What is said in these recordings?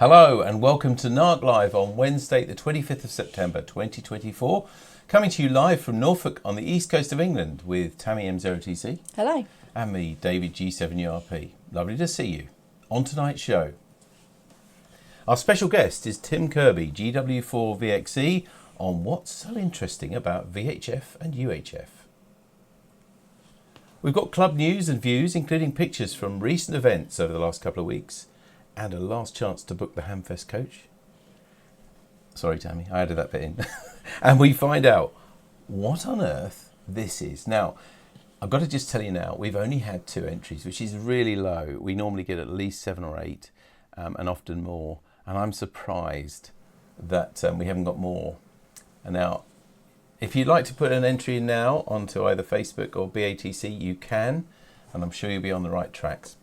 Hello and welcome to NARC Live on Wednesday the 25th of September 2024. Coming to you live from Norfolk on the east coast of England with Tammy M0TC. Hello. And me, David G7URP. Lovely to see you. On tonight's show, our special guest is Tim Kirby GW4VXE on what's so interesting about VHF and UHF. We've got club news and views, including pictures from recent events over the last couple of weeks, and a last chance to book the Hamfest coach. Sorry, Tammy, I added that bit in. And we find out what on earth this is. Now, I've got to just tell you now, we've only had 2 entries, which is really low. We normally get at least 7 or 8, and often more. And I'm surprised that we haven't got more. And now, if you'd like to put an entry in now onto either Facebook or BATC, you can, and I'm sure you'll be on the right tracks.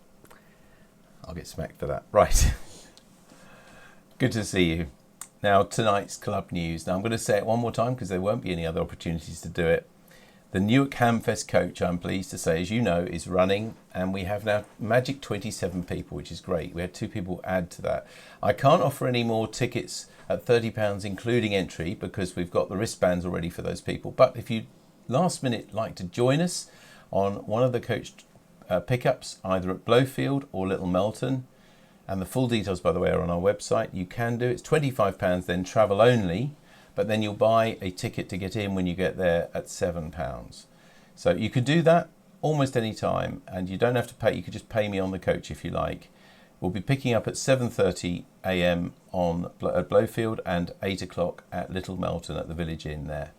I'll get smacked for that. Right. Good to see you. Now, tonight's club news. Now, I'm going to say it one more time because there won't be any other opportunities to do it. The Newark Hamfest coach, I'm pleased to say, as you know, is running, and we have now magic 27 people, which is great. We had 2 people add to that. I can't offer any more tickets at £30, including entry, because we've got the wristbands already for those people. But if you'd last minute like to join us on one of the coach pickups, either at Blowfield or Little Melton, and the full details, by the way, are on our website, you can do. It's £25, then travel only, but then you'll buy a ticket to get in when you get there at £7. So you could do that almost any time, and you don't have to pay. You could just pay me on the coach if you like. We'll be picking up at 7:30 a.m. at Blowfield and 8 o'clock at Little Melton at the Village Inn there.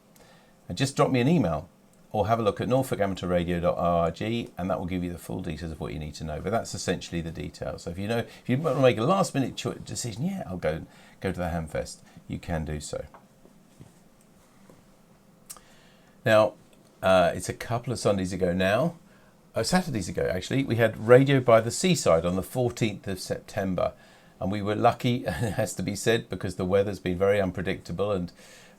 And just drop me an email or have a look at norfolkamateurradio.org, and that will give you the full details of what you need to know. But that's essentially the details. So if you want to make a last minute decision, yeah, I'll go to the Hamfest, you can do so. Now, it's a couple of Sundays ago now, Saturdays ago actually, we had Radio by the Seaside on the 14th of September. And we were lucky, it has to be said, because the weather's been very unpredictable, and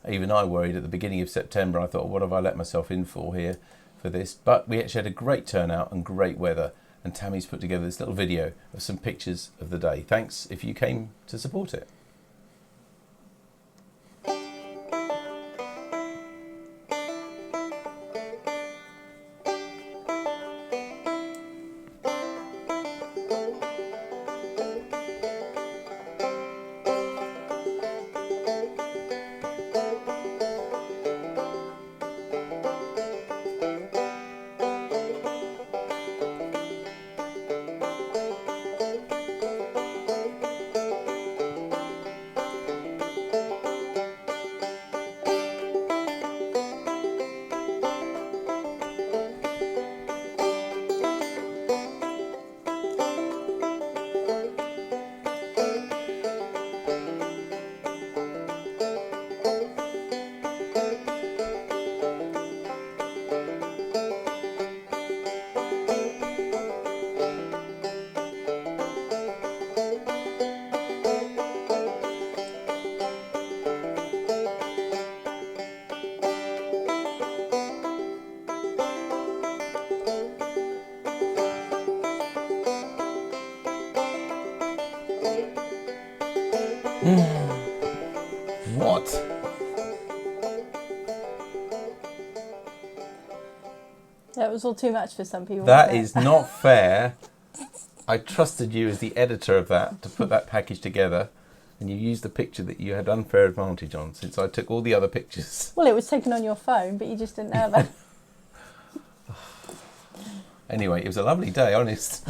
even I worried at the beginning of September. I thought, what have I let myself in for here for this? But we actually had a great turnout and great weather, and Tammy's put together this little video of some pictures of the day. Thanks if you came to support it. What? That was all too much for some people. That is not fair. I trusted you as the editor of that to put that package together, and you used the picture that you had unfair advantage on, since I took all the other pictures. Well, it was taken on your phone, but you just didn't know about it. Anyway, it was a lovely day, honest.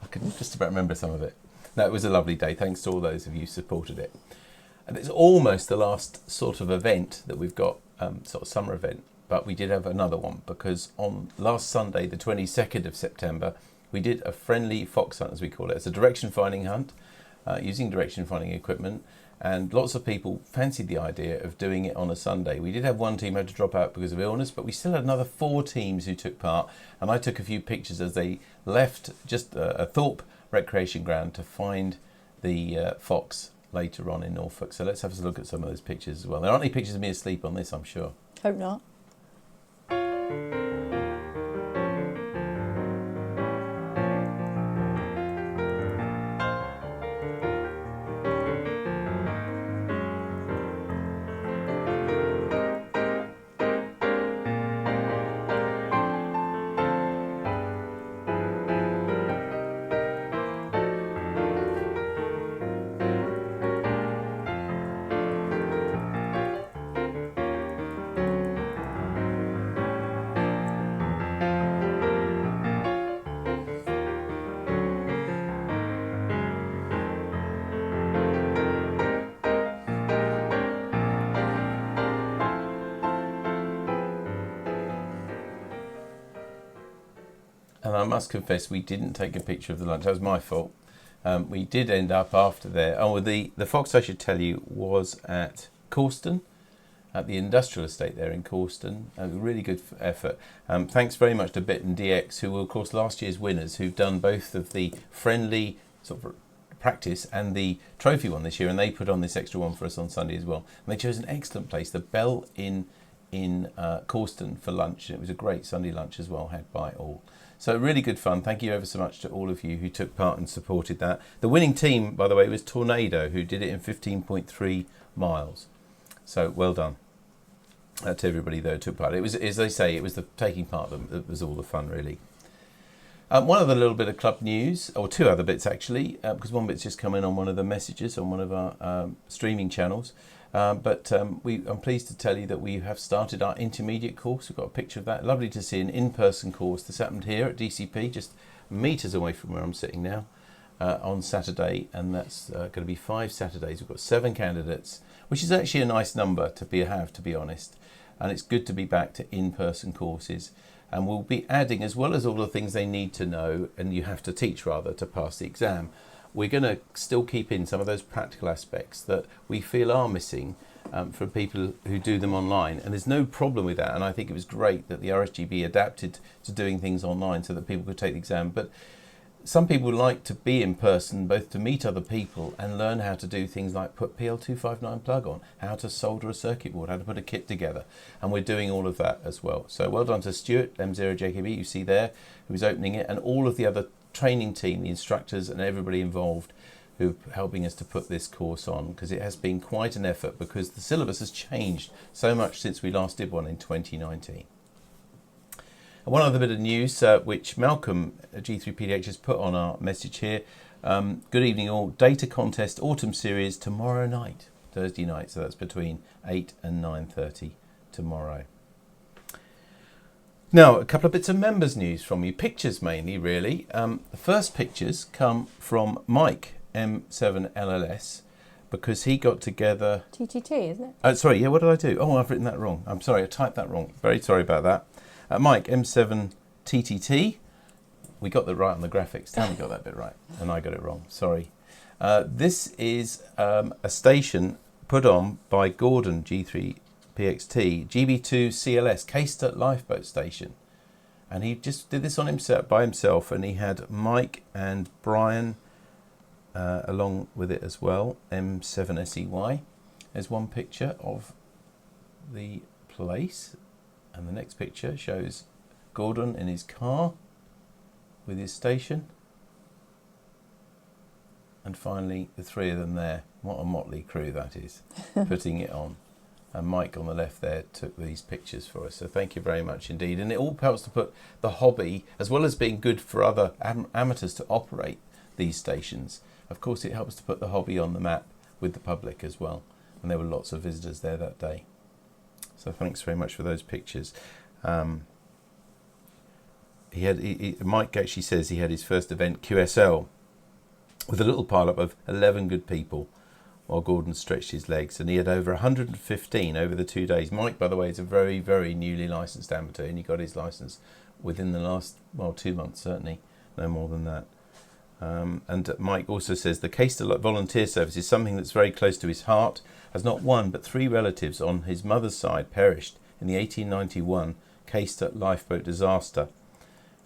I can just about remember some of it. No, it was a lovely day. Thanks to all those of you who supported it. And it's almost the last sort of event that we've got, sort of summer event. But we did have another one, because on last Sunday, the 22nd of September, we did a friendly fox hunt, as we call it. It's a direction finding hunt using direction finding equipment. And lots of people fancied the idea of doing it on a Sunday. We did have one team who had to drop out because of illness, but we still had another 4 teams who took part. And I took a few pictures as they left just a Thorpe recreation ground to find the fox later on in Norfolk. So let's have a look at some of those pictures as well. There aren't any pictures of me asleep on this, I'm sure. Hope not. And I must confess, we didn't take a picture of the lunch. That was my fault. We did end up after there. Oh, the Fox, I should tell you, was at Corston, at the industrial estate there in Corston. A really good effort. Thanks very much to Bit and DX, who were, of course, last year's winners, who've done both of the friendly sort of practice and the trophy one this year, and they put on this extra one for us on Sunday as well. And they chose an excellent place, the Bell in Corston, for lunch. And it was a great Sunday lunch as well, had by all. So really good fun. Thank you ever so much to all of you who took part and supported that. The winning team, by the way, was Tornado, who did it in 15.3 miles. So well done to everybody though who took part. It was, as they say, it was the taking part that was all the fun, really. One other little bit of club news, or two other bits actually, because one bit's just come in on one of the messages on one of our streaming channels. I'm pleased to tell you that we have started our intermediate course. We've got a picture of that. Lovely to see an in-person course. This happened here at DCP, just metres away from where I'm sitting now, on Saturday, and that's going to be 5 Saturdays. We've got 7 candidates, which is actually a nice number to be honest. And it's good to be back to in-person courses. And we'll be adding, as well as all the things they need to know, and you have to teach rather, to pass the exam, we're going to still keep in some of those practical aspects that we feel are missing from people who do them online. And there's no problem with that. And I think it was great that the RSGB adapted to doing things online so that people could take the exam. But some people like to be in person, both to meet other people and learn how to do things like put PL259 plug on, how to solder a circuit board, how to put a kit together. And we're doing all of that as well. So well done to Stuart, M0JKB, you see there, who's opening it, and all of the other training team, the instructors and everybody involved who are helping us to put this course on, because it has been quite an effort, because the syllabus has changed so much since we last did one in 2019. And one other bit of news which Malcolm G3PDH has put on our message here. Good evening all. Data contest autumn series tomorrow night, Thursday night, so that's between 8 and 9:30 tomorrow. Now, a couple of bits of members news from you. Pictures mainly, really. The first pictures come from Mike, M7LLS, because he got together... TTT, isn't it? Oh, sorry, yeah, what did I do? Oh, I've written that wrong. I'm sorry, I typed that wrong. Very sorry about that. Mike, M7TTT. We got that right on the graphics. Tammy got that bit right, and I got it wrong. Sorry. This is a station put on by Gordon, G3PXT, GB2 CLS, Caister Lifeboat Station. And he just did this on himself, by himself, and he had Mike and Brian along with it as well, M7SEY. There's one picture of the place, and the next picture shows Gordon in his car with his station. And finally, the three of them there. What a motley crew that is, putting it on. And Mike on the left there took these pictures for us. So thank you very much indeed. And it all helps to put the hobby, as well as being good for other amateurs to operate these stations, of course it helps to put the hobby on the map with the public as well. And there were lots of visitors there that day. So thanks very much for those pictures. Mike actually says he had his first event, QSL, with a little pile-up of 11 good people while Gordon stretched his legs, and he had over 115 over the 2 days. Mike, by the way, is a very, very newly licensed amateur, and he got his licence within the last, 2 months certainly, no more than that. And Mike also says the Caister volunteer service is something that's very close to his heart, as not one but 3 relatives on his mother's side perished in the 1891 Caister lifeboat disaster.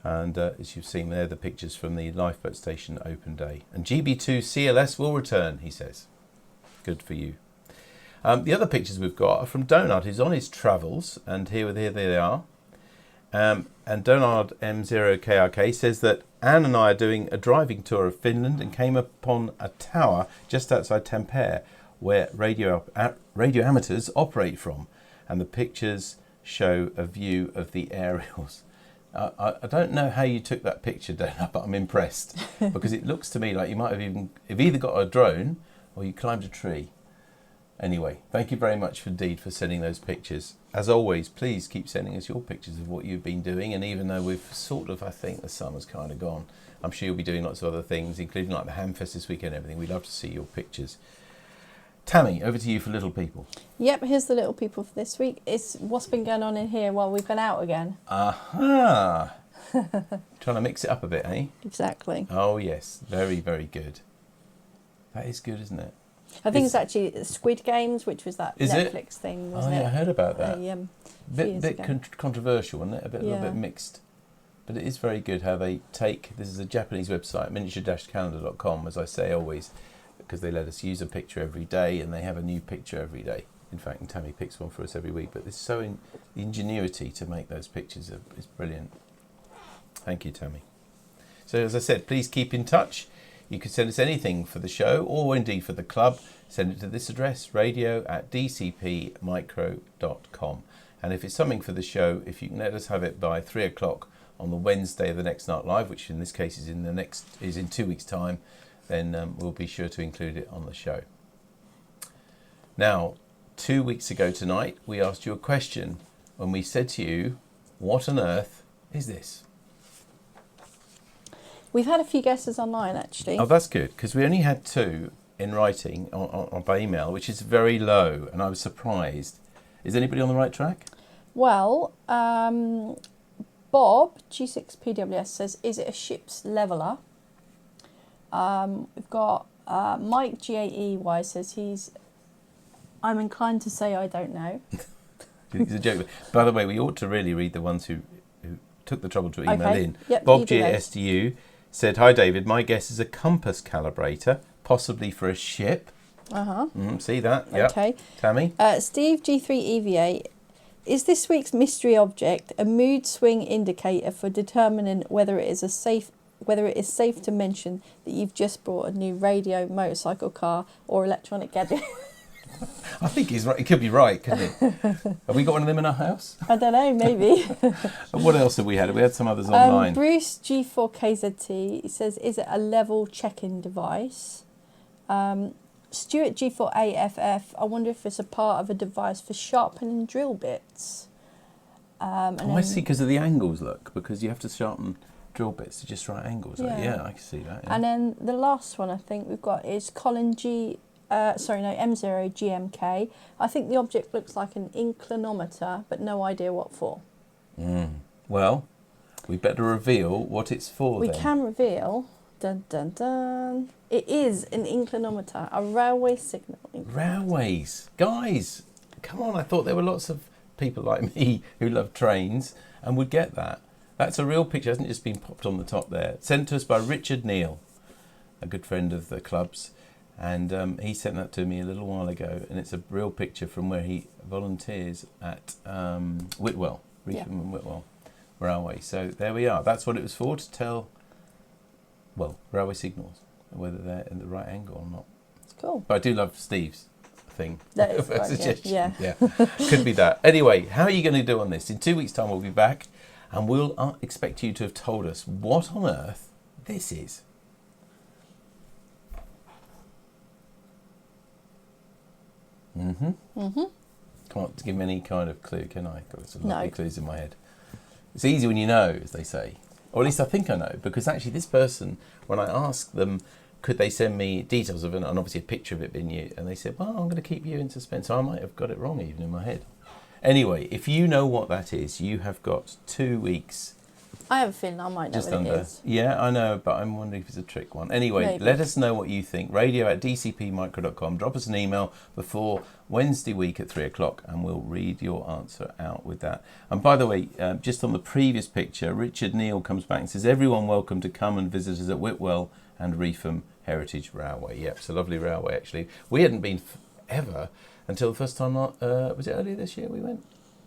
And as you've seen there, the pictures from the lifeboat station open day. And GB2 CLS will return, he says. Good for you. The other pictures we've got are from Donard, who's on his travels, and here they are. And Donard M0KRK says that Anne and I are doing a driving tour of Finland and came upon a tower just outside Tampere where radio amateurs operate from. And the pictures show a view of the aerials. I don't know how you took that picture, Donard, but I'm impressed because it looks to me like you might have either got a drone or you climbed a tree. Anyway, thank you very much indeed for sending those pictures. As always, please keep sending us your pictures of what you've been doing. And even though we've I think the summer's kind of gone, I'm sure you'll be doing lots of other things, including like the Hamfest this weekend and everything. We'd love to see your pictures. Tammy, over to you for Little People. Yep, here's the Little People for this week. It's what's been going on in here while we've been out again. Aha! Trying to mix it up a bit, eh? Exactly. Oh, yes. Very, very good. That is good, isn't it? I think it's actually Squid Games, which was that Is it? Netflix thing, Oh, wasn't yeah, it? I heard about that. Bit Controversial, wasn't it? A little Yeah. bit mixed. But it is very good how they take... This is a Japanese website, miniature-calendar.com, as I say always, because they let us use a picture every day, and they have a new picture every day. In fact, Tammy picks one for us every week. But there's the ingenuity to make those pictures is brilliant. Thank you, Tammy. So, as I said, please keep in touch. You can send us anything for the show, or indeed for the club. Send it to this address, radio@dcpmicro.com. And if it's something for the show, if you can let us have it by 3 o'clock on the Wednesday of the next NARC Live, which in this case is in 2 weeks' time, then we'll be sure to include it on the show. Now, 2 weeks ago tonight, we asked you a question when we said to you, what on earth is this? We've had a few guesses online, actually. Oh, that's good, because we only had 2 in writing on by email, which is very low, and I was surprised. Is anybody on the right track? Well, Bob, G6PWS, says, is it a ship's leveller? We've got Mike, GAEY, says I'm inclined to say I don't know. It's a joke. By the way, we ought to really read the ones who took the trouble to email in. Yep, Bob GSTU said, hi David, my guess is a compass calibrator, possibly for a ship. See that? Yep. Okay. Tammy? Steve G3EVA, is this week's mystery object a mood swing indicator for determining whether it is safe to mention that you've just bought a new radio, motorcycle, car, or electronic gadget? I think he's right. He could be right, couldn't he? Have we got one of them in our house? I don't know, maybe. What else have we had? We had some others online. Bruce G4KZT says, is it a level check-in device? Stuart G4AFF, I wonder if it's a part of a device for sharpening drill bits. I see, because of the angles, look, because you have to sharpen drill bits to just right angles. Yeah, I can see that. Yeah. And then the last one I think we've got is Colin M0GMK. I think the object looks like an inclinometer, but no idea what for. Well, we better reveal what it's for. We then. can reveal. Dun dun dun. It is an inclinometer, a railway signal inclinometer. Railways, guys, come on! I thought there were lots of people like me who love trains and would get that. That's a real picture, hasn't just been popped on the top there. Sent to us by Richard Neal, a good friend of the club's. And he sent that to me a little while ago, and it's a real picture from where he volunteers at Whitwell, Reefham and Whitwell Railway. So there we are. That's what it was for, to tell, well, railway signals, whether they're in the right angle or not. It's cool. But I do love Steve's thing. That is right, suggestion. yeah. Could be that. Anyway, how are you going to do on this? In 2 weeks' time, we'll be back, and we'll expect you to have told us what on earth this is. Can't give me any kind of clue, can I? Got some lovely clues in my head. It's easy when you know, as they say. Or at least I think I know, because actually this person, when I asked them, could they send me details of it, and obviously a picture of it being you, and they said, well, I'm going to keep you in suspense. So I might have got it wrong even in my head. Anyway, if you know what that is, you have got 2 weeks. I have a feeling I might know what it is. Yeah, I know, but I'm wondering if it's a trick one. Anyway, Maybe. Let us know what you think. radio@dcpmicro.com. Drop us an email before Wednesday week at 3 o'clock, and we'll read your answer out with that. And by the way, just on the previous picture, Richard Neal comes back and says, everyone welcome to come and visit us at Whitwell and Reefham Heritage Railway. Yep, it's a lovely railway, actually. We hadn't been ever until the first time, was it earlier this year we went?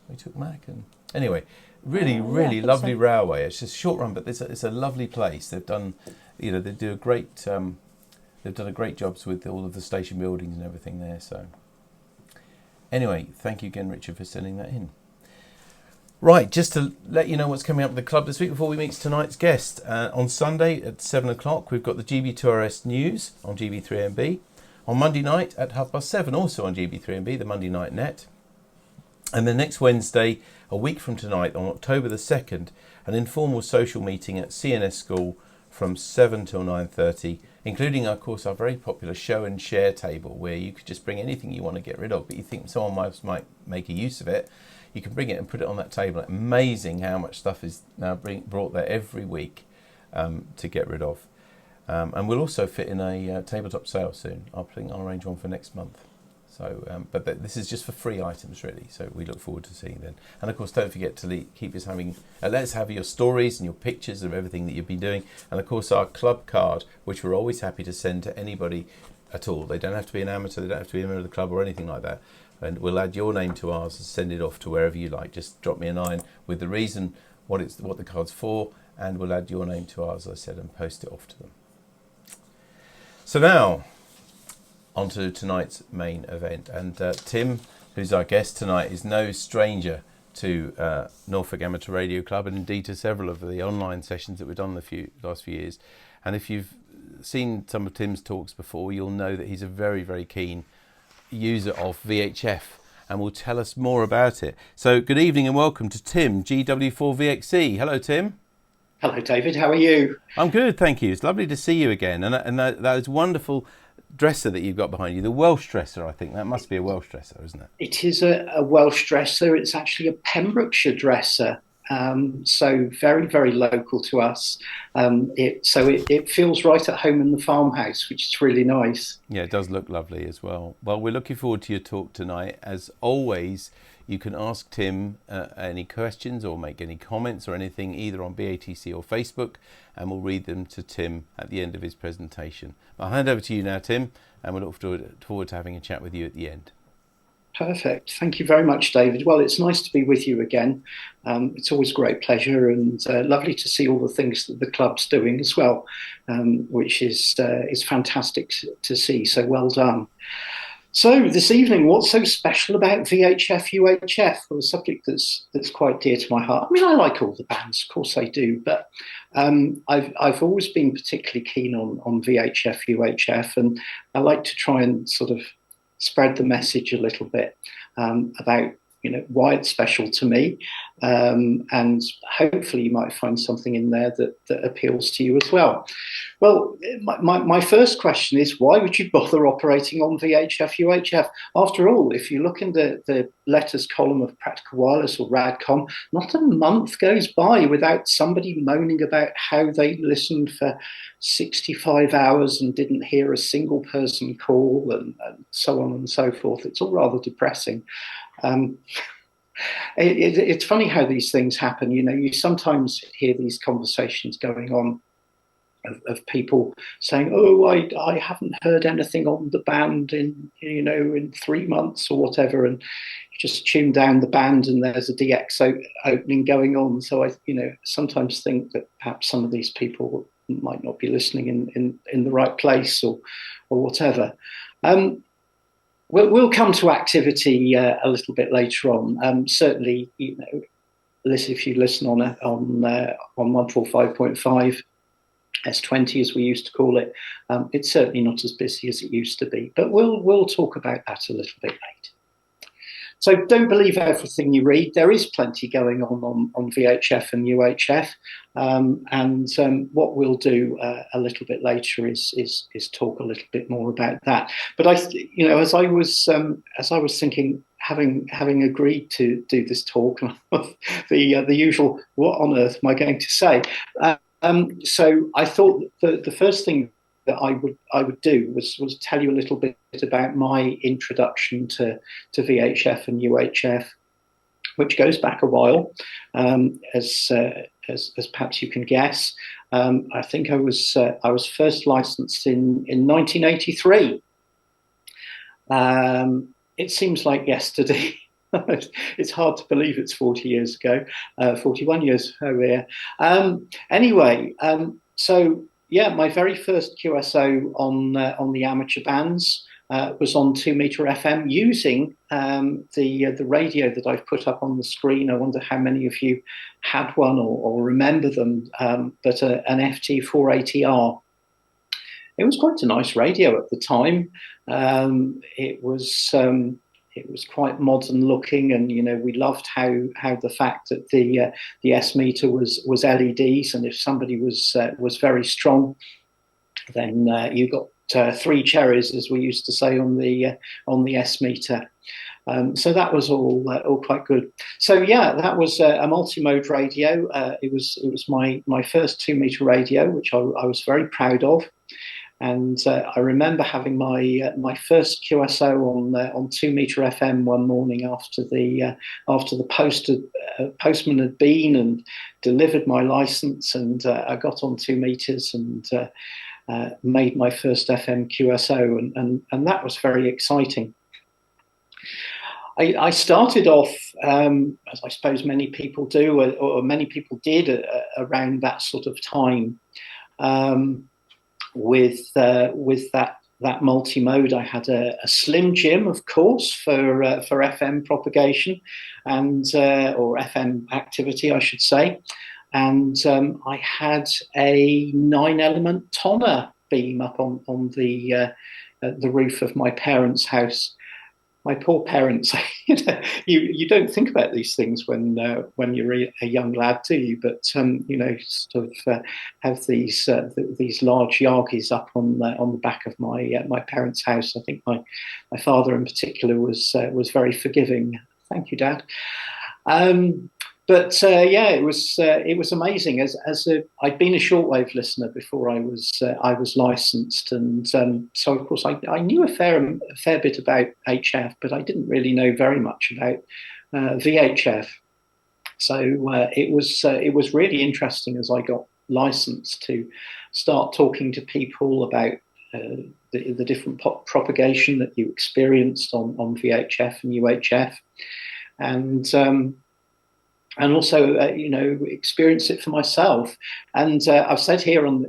We took Mac and... Anyway... Really lovely railway. It's just a short run, but it's a lovely place. They've done, they do a great. They've done a great jobs with all of the station buildings and everything there. So, anyway, thank you again, Richard, for sending that in. Right, just to let you know what's coming up at the club this week before we meet tonight's guest. On Sunday at 7 o'clock, we've got the GB2RS News on GB3MB. On Monday night at 7:30, also on GB3MB, the Monday Night Net. And then next Wednesday, a week from tonight, on October the 2nd, an informal social meeting at CNS School from 7 till 9:30, including, of course, our very popular show and share table, where you could just bring anything you want to get rid of, but you think someone might make a use of it. you can bring it and put it on that table. Amazing how much stuff is now brought there every week to get rid of. And we'll also fit in a tabletop sale soon. I'll arrange one for next month. So, but this is just for free items, really. So we look forward to seeing them. And of course, don't forget to keep us having. Let us have your stories and your pictures of everything that you've been doing. And of course, our club card, which we're always happy to send to anybody at all. They don't have to be an amateur. They don't have to be a member of the club or anything like that. And we'll add your name to ours and send it off to wherever you like. Just drop me a line with the reason what the card's for, and we'll add your name to ours, as I said, and post it off to them. So now, on to tonight's main event. And Tim, who's our guest tonight, is no stranger to Norfolk Amateur Radio Club, and indeed to several of the online sessions that we've done the last few years. And if you've seen some of Tim's talks before, you'll know that he's a very, very keen user of VHF and will tell us more about it. So good evening and welcome to Tim GW4VXE. Hello, Tim. Hello, David. How are you? I'm good, thank you. It's lovely to see you again. And that is wonderful dresser that you've got behind you, the Welsh dresser, I think. That must be a Welsh dresser, isn't it? It is a Welsh dresser. It's actually a Pembrokeshire dresser. So very, very local to us. It feels right at home in the farmhouse, which is really nice. Yeah, it does look lovely as well. Well, we're looking forward to your talk tonight. As always, you can ask Tim any questions or make any comments or anything either on BATC or Facebook, and we'll read them to Tim at the end of his presentation. I'll hand over to you now, Tim, and we'll look forward to having a chat with you at the end. Perfect. Thank you very much, David. Well, it's nice to be with you again. It's always a great pleasure, and lovely to see all the things that the club's doing as well, which is fantastic to see. So well done. So this evening, what's so special about VHF UHF? Well, a subject that's quite dear to my heart. I mean, I like all the bands, of course I do, but I've always been particularly keen on VHF UHF, and I like to try and sort of spread the message a little bit about why it's special to me, and hopefully you might find something in there that appeals to you as well. Well, my first question is, why would you bother operating on VHF UHF? After all, if you look in the letters column of Practical Wireless or RADCOM, not a month goes by without somebody moaning about how they listened for 65 hours and didn't hear a single person call, and so on and so forth. It's all rather depressing. It's funny how these things happen. You sometimes hear these conversations going on of people saying, "Oh, I haven't heard anything on the band in 3 months or whatever," and you just tune down the band and there's a DX opening going on. So I sometimes think that perhaps some of these people might not be listening in the right place or whatever. We'll come to activity a little bit later on. Certainly, if you listen on 145.5 S20, as we used to call it, it's certainly not as busy as it used to be. But we'll talk about that a little bit later. So don't believe everything you read. There is plenty going on VHF and UHF, and what we'll do a little bit later is talk a little bit more about that. But as I was thinking, having agreed to do this talk, the usual, what on earth am I going to say? So I thought the first thing that I would do was tell you a little bit about my introduction to VHF and UHF, which goes back a while, as perhaps you can guess. I think I was first licensed in 1983. It seems like yesterday. It's hard to believe it's 40 years ago, 41 years. Oh, yeah. Anyway, so yeah, my very first QSO on the amateur bands was on 2 meter FM using the radio that I've put up on the screen. I wonder how many of you had one or remember them, but an FT480R. It was quite a nice radio at the time. It was quite modern looking, and we loved how the fact that the S meter was LEDs, and if somebody was very strong, then you got 3 cherries, as we used to say on the S meter. So that was all quite good. So yeah, that was a multi-mode radio. It was my first 2 meter radio, which I was very proud of. And I remember having my first QSO on 2 meter FM one morning after the postman had been and delivered my license, and I got on 2 meters and made my first FM QSO, and that was very exciting. I started off, as I suppose many people do, or many people did, around that sort of time. With that multi-mode, I had a Slim Jim, of course, for FM propagation and or FM activity, I should say, and I had a 9-element Tonner beam up on the roof of my parents' house. My poor parents. You don't think about these things when you're a young lad, do you? But sort of have these large Yargies up on the back of my parents' house. I think my father in particular was very forgiving. Thank you, Dad. But yeah, it was amazing. I'd been a shortwave listener before I was licensed, and so of course I knew a fair bit about HF, but I didn't really know very much about VHF. So it was really interesting as I got licensed to start talking to people about the different propagation that you experienced on VHF and UHF, and also, experience it for myself. And I've said here on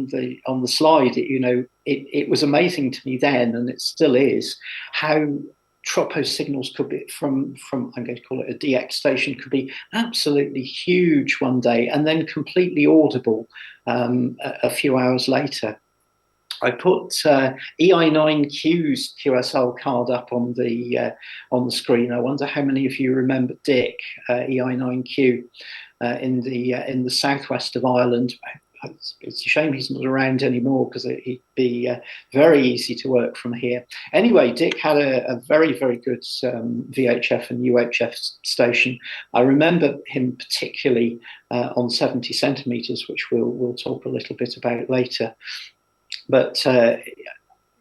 the slide, it was amazing to me then, and it still is, how tropo signals could be from I'm going to call it a DX station, could be absolutely huge one day and then completely audible a few hours later. I put EI9Q's QSL card up on the screen. I wonder how many of you remember Dick, EI9Q, in the southwest of Ireland. It's a shame he's not around anymore, because he'd be very easy to work from here. Anyway, Dick had a very, very good VHF and UHF station. I remember him particularly on 70 centimeters, which we'll talk a little bit about later. But I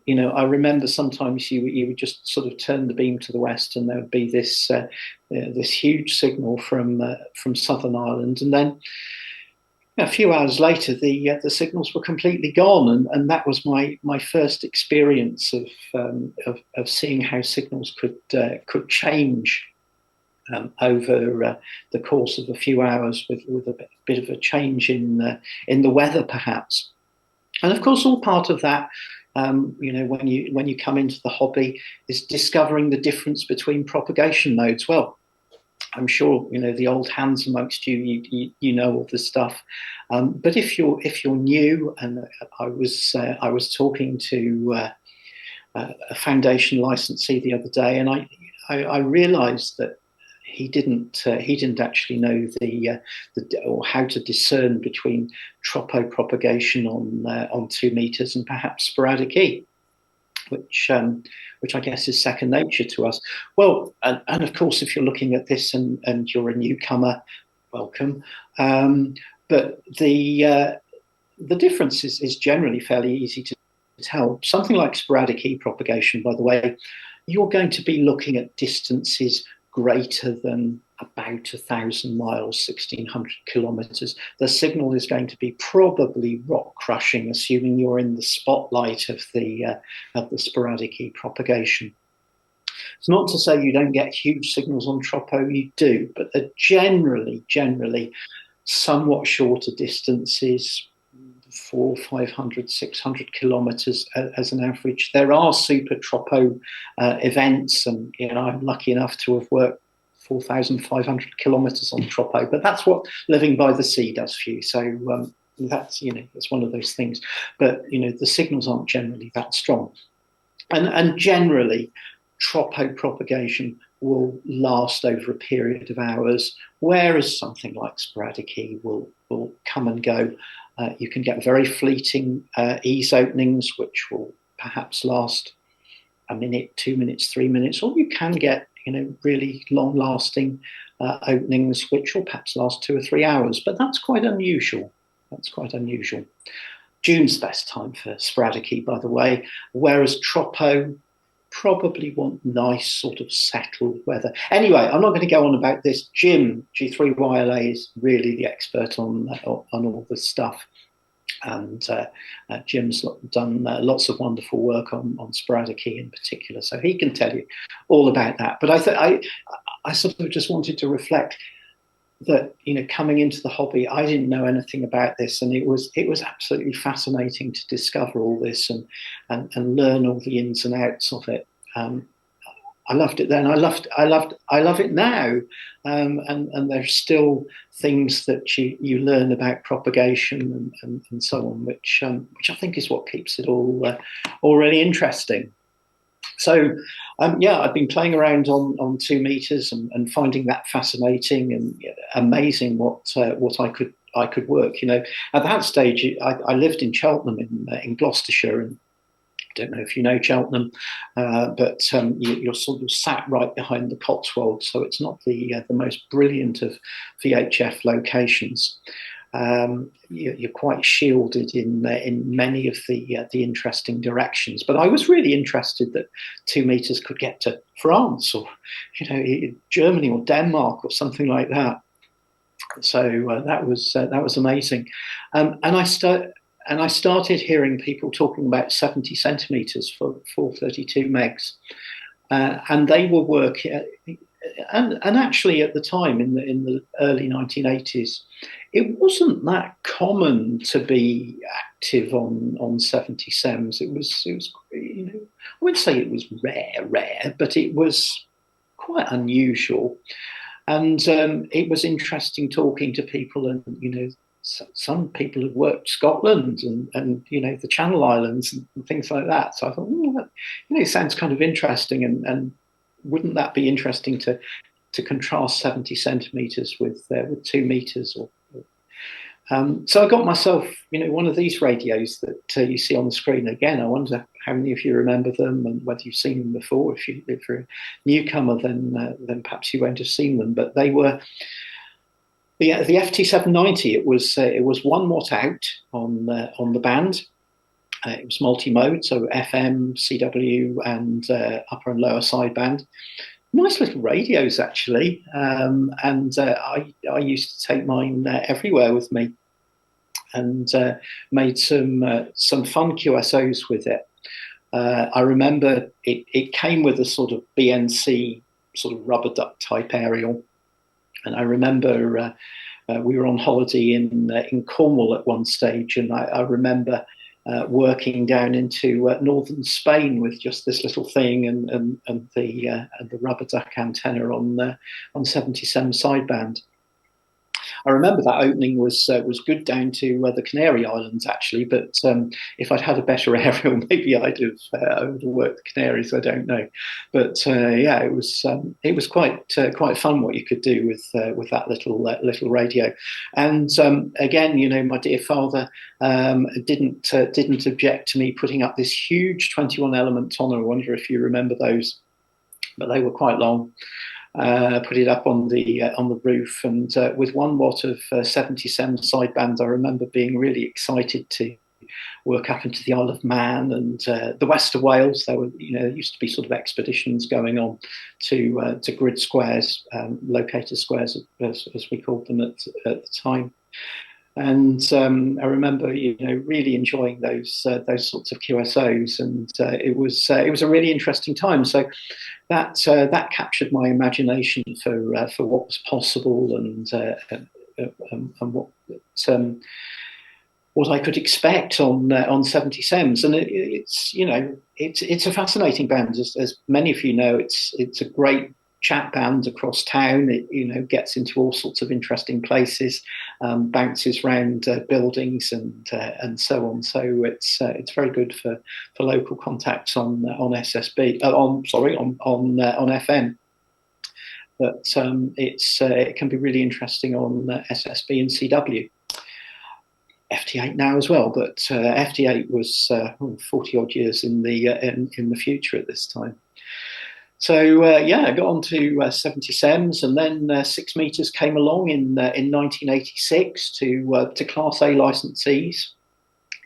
remember sometimes you would just sort of turn the beam to the west, and there would be this huge signal from Southern Ireland, and then a few hours later the signals were completely gone, and that was my first experience of seeing how signals could change over the course of a few hours, with a bit of a change in the weather, perhaps. And of course, all part of that, when you come into the hobby, is discovering the difference between propagation modes. Well, I'm sure the old hands amongst you know all this stuff, but if you're new, and I was talking to a foundation licensee the other day, and I realised that he didn't actually know or how to discern between tropo propagation on 2 meters and perhaps sporadic E, which I guess is second nature to us. Well, and of course, if you're looking at this and you're a newcomer, welcome. But the difference is generally fairly easy to tell. Something like sporadic E propagation, by the way, you're going to be looking at distances greater than about 1,000 miles, 1,600 kilometers. The signal is going to be probably rock crushing, assuming you're in the spotlight of the sporadic E propagation. It's not to say you don't get huge signals on tropo, you do, but they're generally somewhat shorter distances, 400, 500, 600 kilometers as an average. There are super tropo events, and I'm lucky enough to have worked 4,500 kilometers on tropo, but that's what living by the sea does for you. So that's it's one of those things. But the signals aren't generally that strong, and generally tropo propagation will last over a period of hours, whereas something like sporadic E will come and go. You can get very fleeting ease openings, which will perhaps last a minute, 2 minutes, 3 minutes, or you can get really long-lasting openings, which will perhaps last 2 or 3 hours. But that's quite unusual. That's quite unusual. June's the best time for sporadic, by the way, whereas Troppo probably want nice sort of settled weather. Anyway, I'm not going to go on about this. Jim G3YLA is really the expert on all this stuff. And Jim's done lots of wonderful work on sporadic in particular, so he can tell you all about that. But I sort of just wanted to reflect that, coming into the hobby, I didn't know anything about this, and it was absolutely fascinating to discover all this and learn all the ins and outs of it. I loved it then. I love it now. And there's still things that you learn about propagation and so on, which I think is what keeps it all really interesting. So, I've been playing around on 2 meters and finding that fascinating and amazing what I could work. At that stage, I lived in Cheltenham in Gloucestershire, and I don't know if you know Cheltenham, but you're sort of sat right behind the Cotswolds, so it's not the most brilliant of VHF locations. You're quite shielded in many of the interesting directions. But I was really interested that 2 meters could get to France or Germany or Denmark or something like that. So that was amazing, and I started hearing people talking about 70 centimeters for 432 megs, and they were working. And actually, at the time, in the early 1980s, it wasn't that common to be active on 70 sems. It was I wouldn't say it was rare, but it was quite unusual. And it was interesting talking to people, and some people have worked Scotland and the Channel Islands and things like that. So I thought, it sounds kind of interesting, and wouldn't that be interesting to contrast 70 centimeters with 2 meters? So I got myself, one of these radios that you see on the screen again. I wonder how many of you remember them and whether you've seen them before. If you're a newcomer, then perhaps you won't have seen them. But they were the FT790. It was 1 watt out on the band. It was multi-mode, so FM, CW, and upper and lower sideband. Nice little radios, actually, and I used to take mine everywhere with me, and made some fun QSOs with it. I remember it came with a sort of BNC sort of rubber duck type aerial, and I remember we were on holiday in Cornwall at one stage, and I remember working down into northern Spain with just this little thing and the rubber duck antenna on 77 sideband. I remember that opening was good down to the Canary Islands, actually, but if I'd had a better aerial, maybe I'd have overworked the Canaries. I don't know, but it was quite fun what you could do with that little radio. And again, my dear father didn't object to me putting up this huge 21 element tonner. I wonder if you remember those, but they were quite long. Put it up on the roof, and with 1 watt of 77 sideband, I remember being really excited to work up into the Isle of Man and the west of Wales. There used to be sort of expeditions going on to grid squares, locator squares, as we called them at the time. And I remember, really enjoying those sorts of QSOs, and it was a really interesting time. So that captured my imagination for what was possible and what I could expect on 70 sems. And it's a fascinating band, as many of you know. It's a great chat band across town. It gets into all sorts of interesting places, bounces around buildings and so on. So it's very good for local contacts on SSB on FM. But it can be really interesting on SSB and CW. FT8 now as well, but FT8 was 40 odd years in the future at this time. So yeah, I got on to 77s, and then 6 meters came along in 1986 to Class A licensees,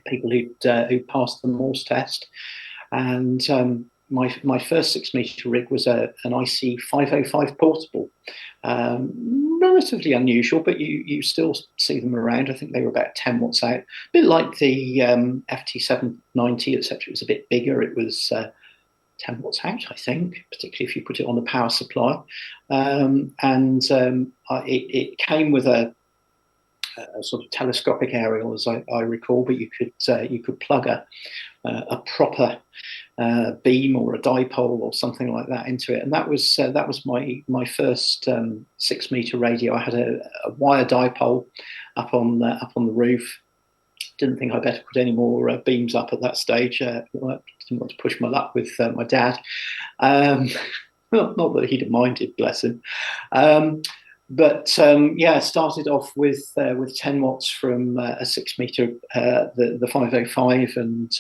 people who passed the Morse test, and my first 6 meter rig was an IC 505 portable. Relatively unusual, but you still see them around. I think they were about 10 watts out, a bit like the FT790, etc. It was a bit bigger. It was 10 watts out, I think, particularly if you put it on a power supply. It came with a sort of telescopic aerial, as I recall, but you could plug a proper beam or a dipole or something like that into it, and that was my first 6 meter radio. I had a wire dipole up on the roof. Didn't think I better put any more beams up at that stage. Didn't want to push my luck with my dad. Not that he'd have minded, bless him. Yeah, started off with 10 watts from a 6 meter, the 505, and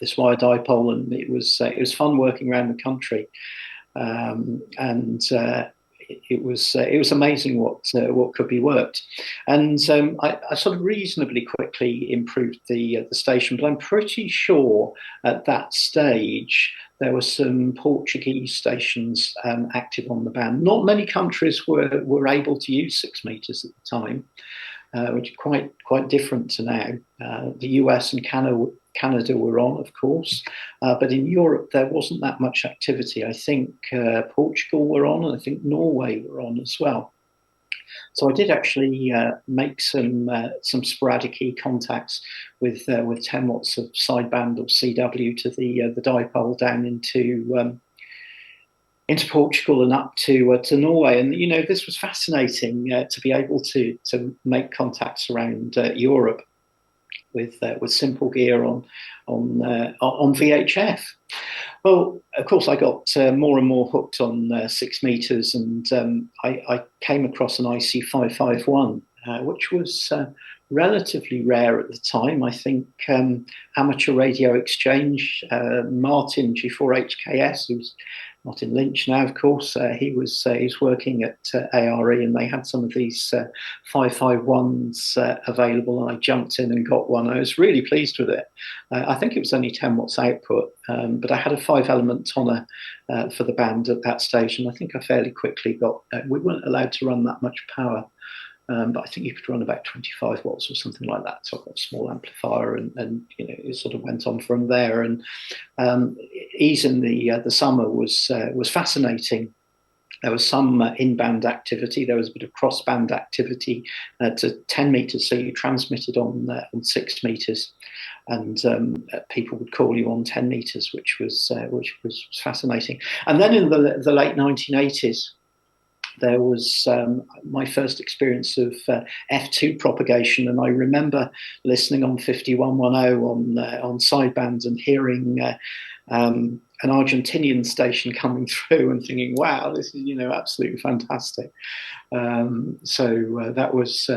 this wire dipole, and it was fun working around the country, it was amazing what could be worked, and I sort of reasonably quickly improved the station, but I'm pretty sure at that stage there were some Portuguese stations active on the band. Not many countries were able to use 6 meters at the time, which is quite different to now. The US and Canada were on, of course, but in Europe there wasn't that much activity. I think Portugal were on, and I think Norway were on as well. So I did actually make some sporadic contacts with 10 watts of sideband or CW to the dipole down into Portugal and up to Norway. And this was fascinating to be able to make contacts around Europe with simple gear on VHF. Well, of course, I got more and more hooked on 6 meters, and I came across an IC 551, which was relatively rare at the time. I think Amateur Radio Exchange, Martin G4HKS, who's Martin Lynch now, of course, he was working at ARE, and they had some of these 551s available, and I jumped in and got one. I was really pleased with it. I think it was only 10 watts output, but I had a 5-element toner for the band at that stage, and I think I fairly quickly got, we weren't allowed to run that much power, but I think you could run about 25 watts or something like that. So I got a small amplifier, and it sort of went on from there. And ease in the summer was fascinating. There was some in-band activity. There was a bit of cross-band activity to 10 meters, so you transmitted on 6 meters, and people would call you on 10 meters, which was fascinating. And then in the late 1980s. There was my first experience of F2 propagation, and I remember listening on 5110 on sidebands and hearing an Argentinian station coming through and thinking, "Wow, this is absolutely fantastic." So that was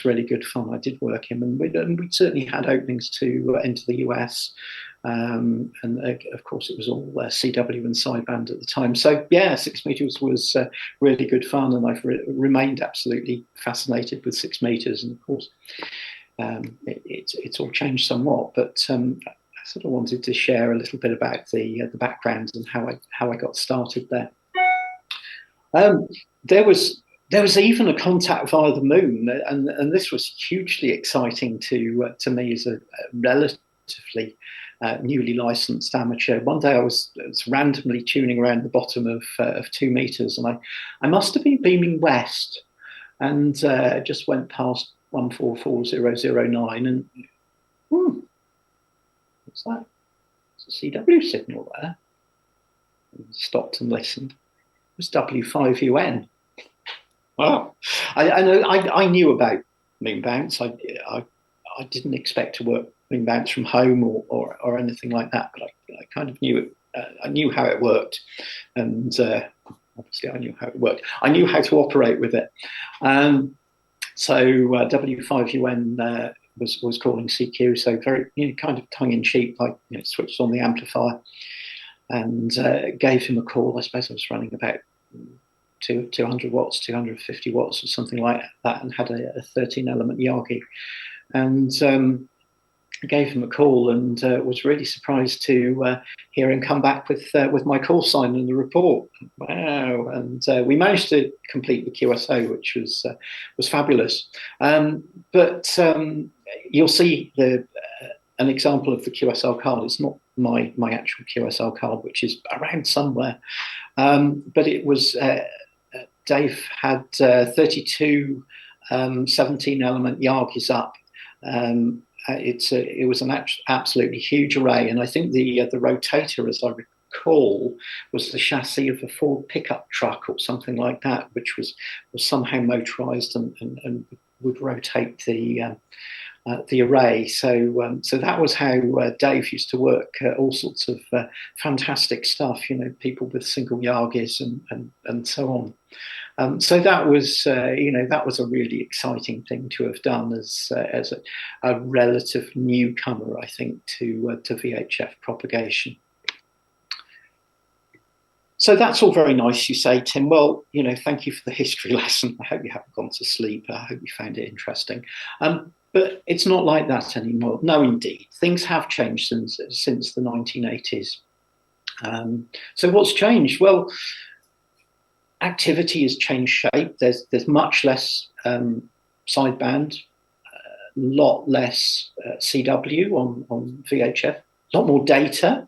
really good fun. I did work him, and we certainly had openings to enter the US. And of course, it was all CW and sideband at the time. So yeah, 6 meters was really good fun, and I've remained absolutely fascinated with 6 meters. And of course, it's all changed somewhat, but I sort of wanted to share a little bit about the background and how I got started there. There was even a contact via the moon, and this was hugely exciting to me as a relatively newly licensed amateur. One day I was randomly tuning around the bottom of 2 meters, and I must have been beaming west, and just went past 144009, and what's that? It's a CW signal there. And stopped and listened. It was W5UN. Wow. I knew about moon bounce. I didn't expect to work moon bounce from home or anything like that, but I kind of knew it. I knew how it worked, and obviously I knew how it worked. I knew how to operate with it. So W5UN was calling CQ, so very kind of tongue in cheek, like switched on the amplifier and gave him a call. I suppose I was running about 200 watts, 250 watts, or something like that, and had a 13-element Yagi, and gave him a call, and was really surprised to hear him come back with my call sign and the report. Wow! And we managed to complete the QSO, which was fabulous. But you'll see an example of the QSL card. It's not my actual QSL card, which is around somewhere, but it was. Dave had 32 17-element Yagis up. It was an absolutely huge array, and I think the rotator, as I recall, was the chassis of a Ford pickup truck or something like that, which was somehow motorized and would rotate the array. So that was how Dave used to work all sorts of fantastic stuff. People with single Yagis and so on. So that was that was a really exciting thing to have done as a relative newcomer, I think, to VHF propagation. So that's all very nice, you say, Tim. Well, thank you for the history lesson. I hope you haven't gone to sleep. I hope you found it interesting. But it's not like that anymore. No, indeed, things have changed since the 1980s. So what's changed? Well, activity has changed shape. There's much less sideband, a lot less CW on VHF, a lot more data.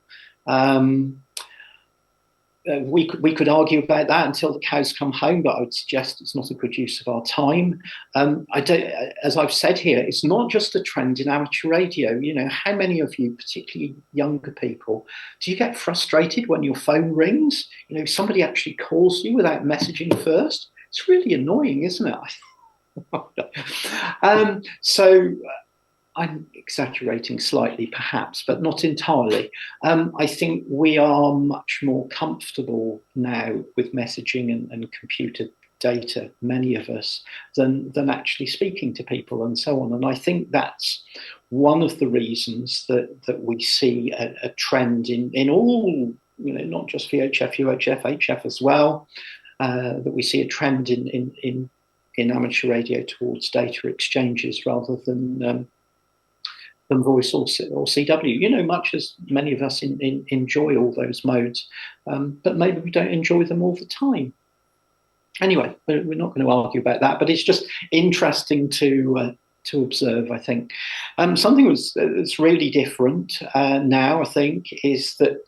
We could argue about that until the cows come home, but I would suggest it's not a good use of our time. As I've said here, it's not just a trend in amateur radio. How many of you, particularly younger people, do you get frustrated when your phone rings? Somebody actually calls you without messaging first. It's really annoying, isn't it? So I'm exaggerating slightly, perhaps, but not entirely. I think we are much more comfortable now with messaging and computer data, many of us, than actually speaking to people and so on. And I think that's one of the reasons that we see a trend in all, not just VHF, UHF, HF as well, that we see a trend in amateur radio towards data exchanges rather than voice or CW, much as many of us enjoy all those modes, but maybe we don't enjoy them all the time. Anyway, we're not going to argue about that, but it's just interesting to observe, I think. Something that's really different now, I think, is that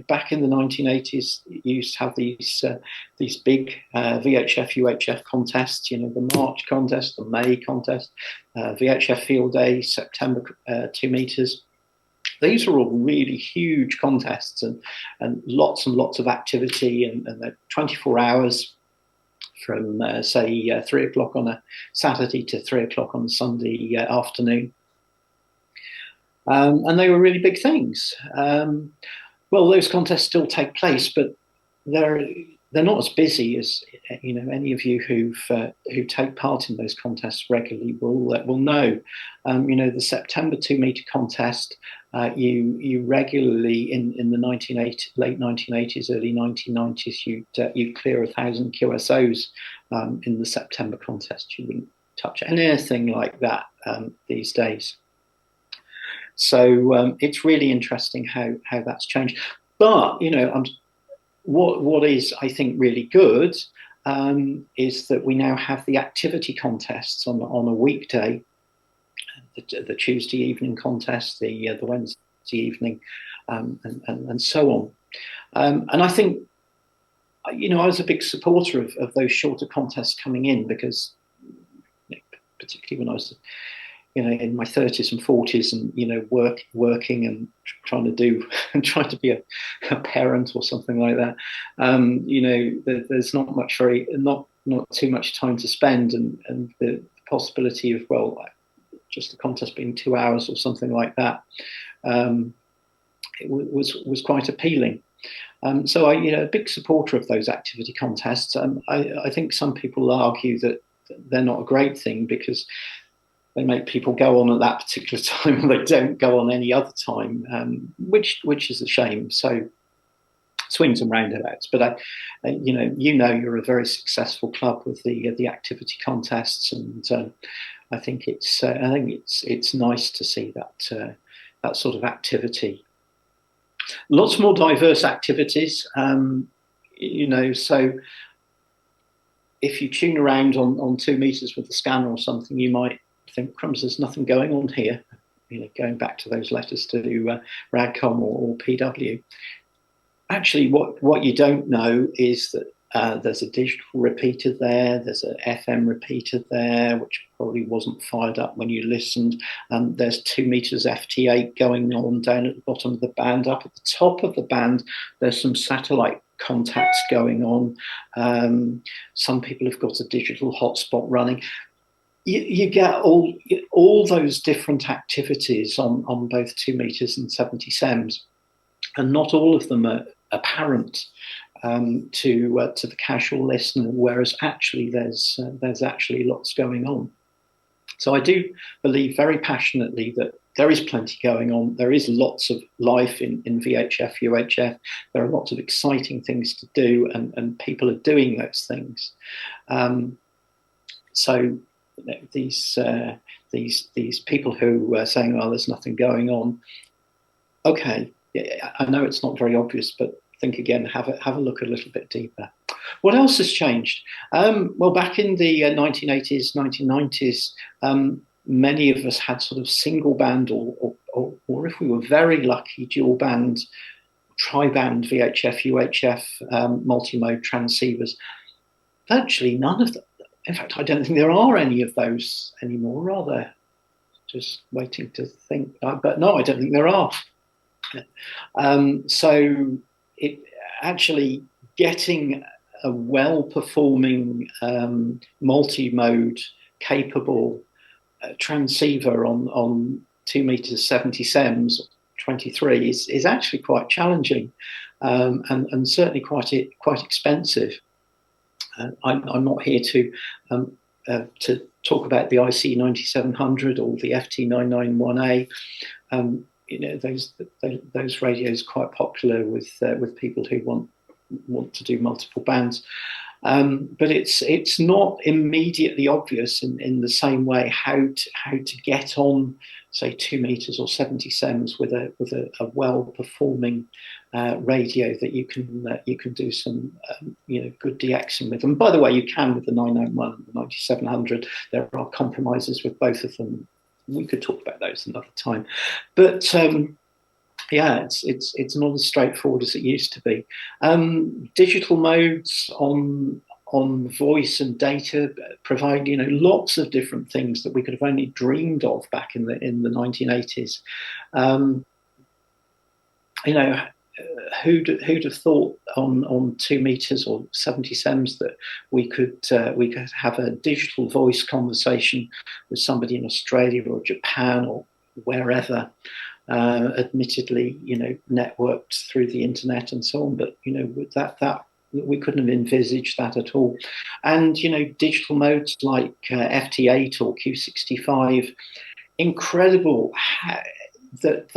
back in the 1980s, you used to have these big VHF UHF contests. The March contest, the May contest, VHF Field Day, September 2 meters. These are all really huge contests and lots of activity, and they're 24 hours. From say 3 o'clock on a Saturday to 3 o'clock on a Sunday afternoon, and they were really big things. Well, those contests still take place, but they're not as busy as any of you who take part in those contests regularly will know. The September 2 meter contest. You regularly in the late 1980s, early 1990s, you'd clear 1,000 QSOs in the September contest. You wouldn't touch anything like that these days. So it's really interesting how that's changed. But what is, I think, really good is that we now have the activity contests on a weekday. The Tuesday evening contest, the Wednesday evening, and so on. And I think, I was a big supporter of those shorter contests coming in because, particularly when I was, in my 30s and 40s, and working and trying to be a parent or something like that. There's not too much time to spend, and the possibility of just the contest being 2 hours or something like that, it was quite appealing. So a big supporter of those activity contests. I think some people argue that they're not a great thing because they make people go on at that particular time, and they don't go on any other time, which is a shame. So swings and roundabouts. But you're a very successful club with the activity contests, and I think it's nice to see that sort of activity. Lots more diverse activities, so if you tune around on 2 meters with the scanner or something, you might think, crumbs, there's nothing going on here. Going back to those letters to RADCOM or PW. Actually, what you don't know is that there's a digital repeater there, there's an FM repeater there, which probably wasn't fired up when you listened. There's 2 meters FT8 going on down at the bottom of the band. Up at the top of the band, there's some satellite contacts going on. Some people have got a digital hotspot running. You get all those different activities on both 2 meters and 70 SEMS, and not all of them are apparent to the casual listener, whereas actually there's actually lots going on. So I do believe very passionately that there is plenty going on. There is lots of life in VHF UHF. There are lots of exciting things to do, and people are doing those things. So these people who are saying, "Oh, there's nothing going on." Okay, yeah, I know it's not very obvious, but think again. Have a look a little bit deeper. What else has changed? Well, back in the 1980s, 1990s, many of us had sort of single band, or if we were very lucky, dual band, tri-band VHF UHF multi-mode transceivers. Virtually none of them. In fact, I don't think there are any of those anymore. Rather, just waiting to think. But no, I don't think there are. So it actually getting a well-performing multi-mode capable transceiver on 2 meters 70 SEMS 23 is actually quite challenging, and certainly quite expensive. I'm not here to talk about the IC 9700 or the FT 991A. Those radios are quite popular with people who want to do multiple bands, but it's not immediately obvious in the same way how to get on, say, 2 meters or 70 SEMS with a well-performing radio that you can do some good DXing with. And by the way, you can with the 991 and the 9700. There are compromises with both of them. We could talk about those another time, but yeah, it's not as straightforward as it used to be. Digital modes on voice and data provide lots of different things that we could have only dreamed of back in the 1980s. Who'd have thought on 2 meters or 70 SEMS that we could have a digital voice conversation with somebody in Australia or Japan or wherever, admittedly networked through the internet and so on, but with that we couldn't have envisaged that at all. And digital modes like FT8 or Q65, incredible that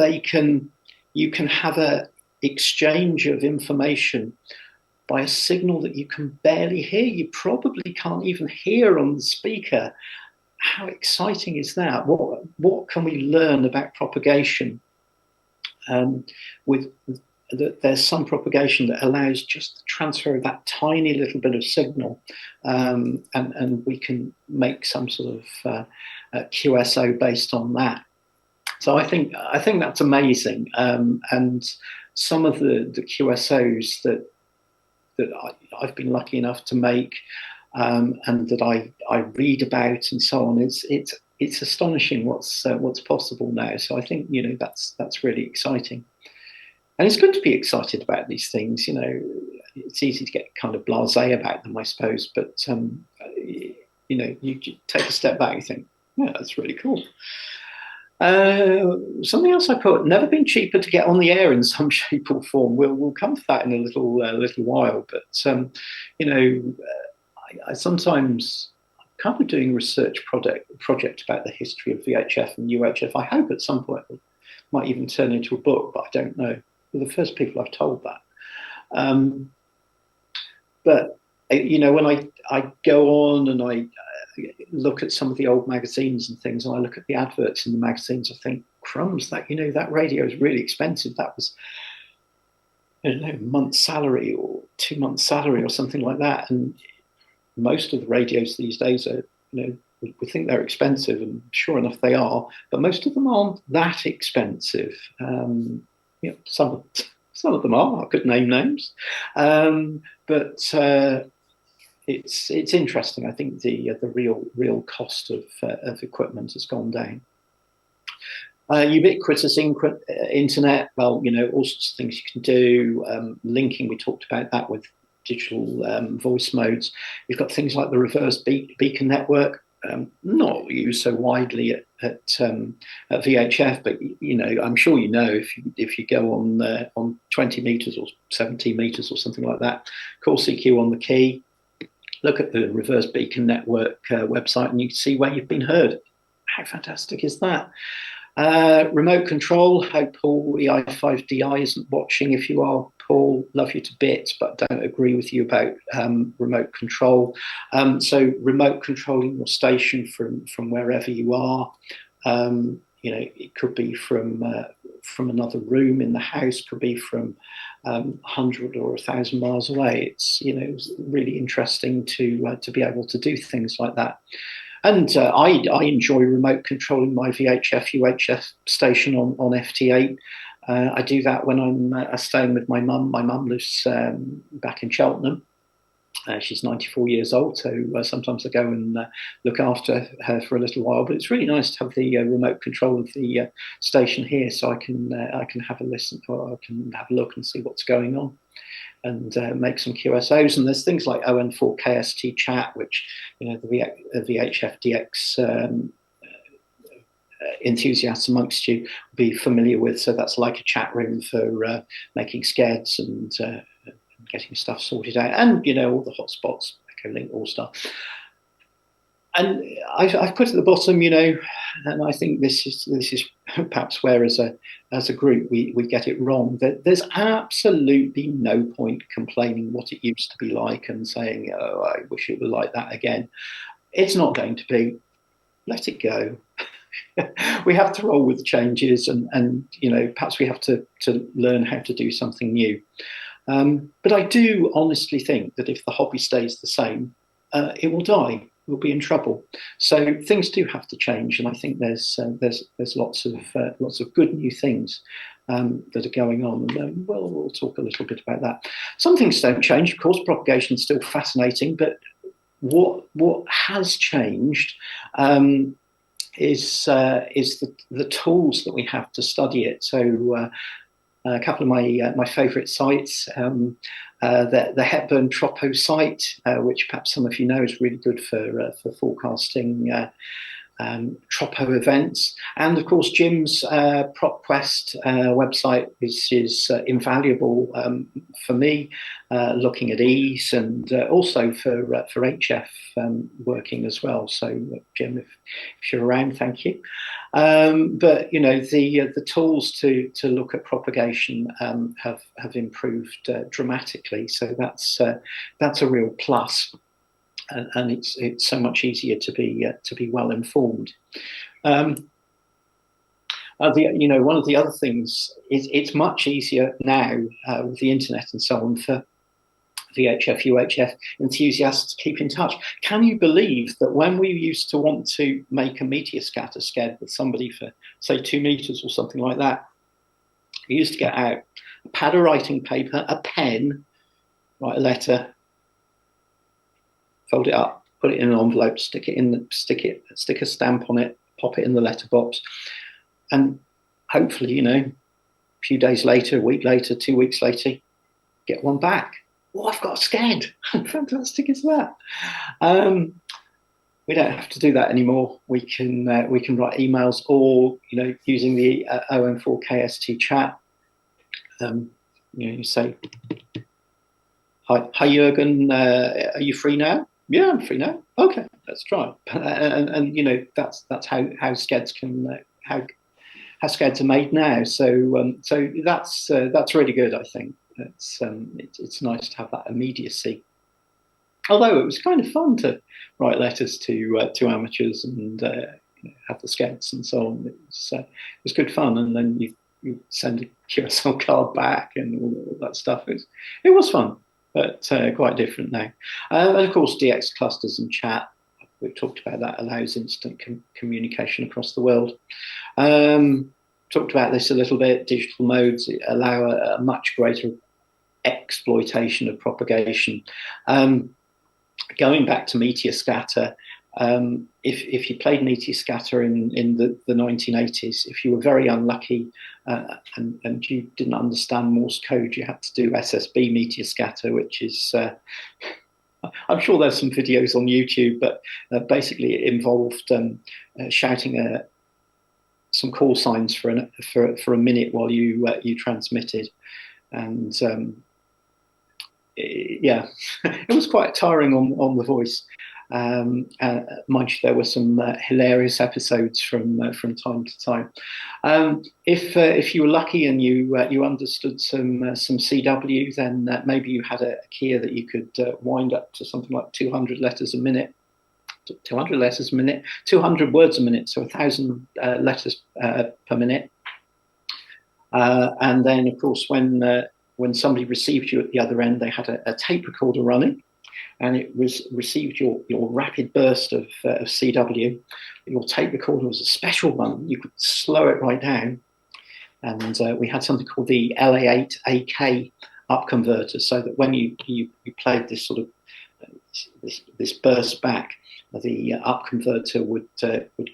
you can have a exchange of information by a signal that you can barely hear. You probably can't even hear on the speaker. How exciting is that? What can we learn about propagation? There's some propagation that allows just the transfer of that tiny little bit of signal, and we can make some sort of QSO based on that. So I think that's amazing, and some of the QSOs that I've been lucky enough to make, and that I read about and so on, it's astonishing what's possible now. So I think that's really exciting, and it's good to be excited about these things. It's easy to get kind of blasé about them, I suppose, but you take a step back and think, yeah, that's really cool. Something else I put: never been cheaper to get on the air in some shape or form. We'll come to that in a little while, but I sometimes kind of doing a research project about the history of VHF and UHF. I hope at some point it might even turn into a book, but I don't know. They're the first people I've told that. But when I go on and I look at some of the old magazines and things, and I look at the adverts in the magazines, I think, crumbs, that radio is really expensive. That was, I don't know, a month's salary or 2 months' salary or something like that. And most of the radios these days are, we think they're expensive, and sure enough they are, but most of them aren't that expensive. Some of them are. I could name names, but it's interesting. I think the real cost of equipment has gone down. Ubiquitous internet. Well, all sorts of things you can do. Linking. We talked about that with digital voice modes. You've got things like the reverse beacon network, not used so widely at VHF, but I'm sure if you go on 20 meters or 17 meters or something like that, call CQ on the key, look at the reverse beacon network website, and you can see where you've been heard. How fantastic is that? Remote control. Hope Paul EI5DI isn't watching. If you are, Paul, love you to bits, but don't agree with you about remote control. So remote controlling your station from wherever you are. It could be from another room in the house, could be from 100 or 1,000 miles away. It's really interesting to be able to do things like that. And I enjoy remote controlling my VHF UHF station on FT8. I do that when I'm staying with my mum. My mum lives back in Cheltenham. She's 94 years old, so sometimes I go and look after her for a little while. But it's really nice to have the remote control of the station here, so I can have a listen, or I can have a look and see what's going on, and make some QSOs. And there's things like ON4KST chat, which the VHF DX enthusiasts amongst you will be familiar with. So that's like a chat room for making skeds and getting stuff sorted out, and all the hotspots, Echolink, All Star. And I've put at the bottom, and I think this is perhaps where as a group we get it wrong, that there's absolutely no point complaining what it used to be like and saying, oh, I wish it were like that again. It's not going to be. Let it go. We have to roll with the changes, and perhaps we have to learn how to do something new. But I do honestly think that if the hobby stays the same, it will die. We'll be in trouble. So things do have to change, and I think there's lots of good new things that are going on. And we'll talk a little bit about that. Some things don't change, of course. Propagation is still fascinating, but what has changed is the tools that we have to study it. So a couple of my favourite sites, the Hepburn Tropo site, which perhaps some of you know is really good for forecasting Tropo events, and of course Jim's PropQuest website is invaluable for me, looking at ease, and also for HF working as well. So Jim, if you're around, thank you. But the tools to look at propagation have improved dramatically. So that's a real plus. And it's so much easier to be well informed. One of the other things is it's much easier now with the internet and so on for VHF UHF enthusiasts to keep in touch. Can you believe that when we used to want to make a meteor scatter sched with somebody for say 2 meters or something like that, we used to get out a pad of writing paper, a pen, write a letter, fold it up, put it in an envelope, stick a stamp on it, pop it in the letterbox, and hopefully, a few days later, a week later, 2 weeks later, get one back. Oh, I've got a sched. How fantastic is that? We don't have to do that anymore. We can write emails, or using the ON4KST chat. You say, hi Jürgen, are you free now? Yeah, I'm free now. Okay, let's try. And you know, that's how skeds can how skeds are made now. So that's really good. I think it's nice to have that immediacy. Although it was kind of fun to write letters to amateurs and have the skeds and so on. It was good fun. And then you send a QSL card back and all that stuff. It was fun, but quite different now. And of course, DX clusters and chat, we've talked about that, allows instant communication across the world. Talked about this a little bit. Digital modes allow a much greater exploitation of propagation. Going back to meteor scatter, if you played meteor scatter in the 1980s, if you were very unlucky and you didn't understand Morse code, you had to do SSB meteor scatter, which is I'm sure there's some videos on YouTube, but basically it involved shouting some call signs for a minute while you transmitted, and yeah, it was quite tiring on the voice. Mind you, there were some hilarious episodes from time to time. If you were lucky and you understood some CW, then maybe you had a keyer that you could wind up to something like 200 letters a minute. 200 letters a minute, 200 words a minute, so 1,000 letters per minute. And then, of course, when somebody received you at the other end, they had a tape recorder running, and it received your rapid burst of CW. Your tape recorder was a special one. You could slow it right down. And we had something called the LA8AK up converter, so that when you played this sort of this burst back, the up converter would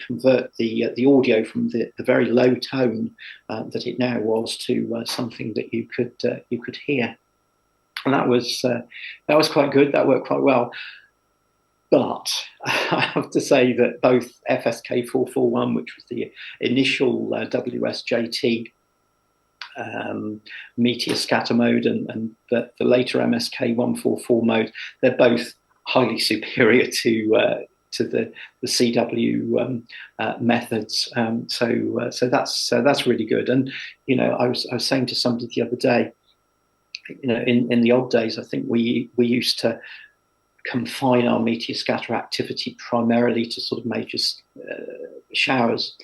convert the audio from the very low tone that it now was to something that you could hear, and that was quite good. That worked quite well. But I have to say that both FSK 441, which was the initial WSJT meteor scatter mode, and the later MSK 144 mode, they're both highly superior to the CW methods. So that's really good. And you know, I was saying to somebody the other day, you know, in the old days, I think we used to confine our meteor scatter activity primarily to sort of major showers.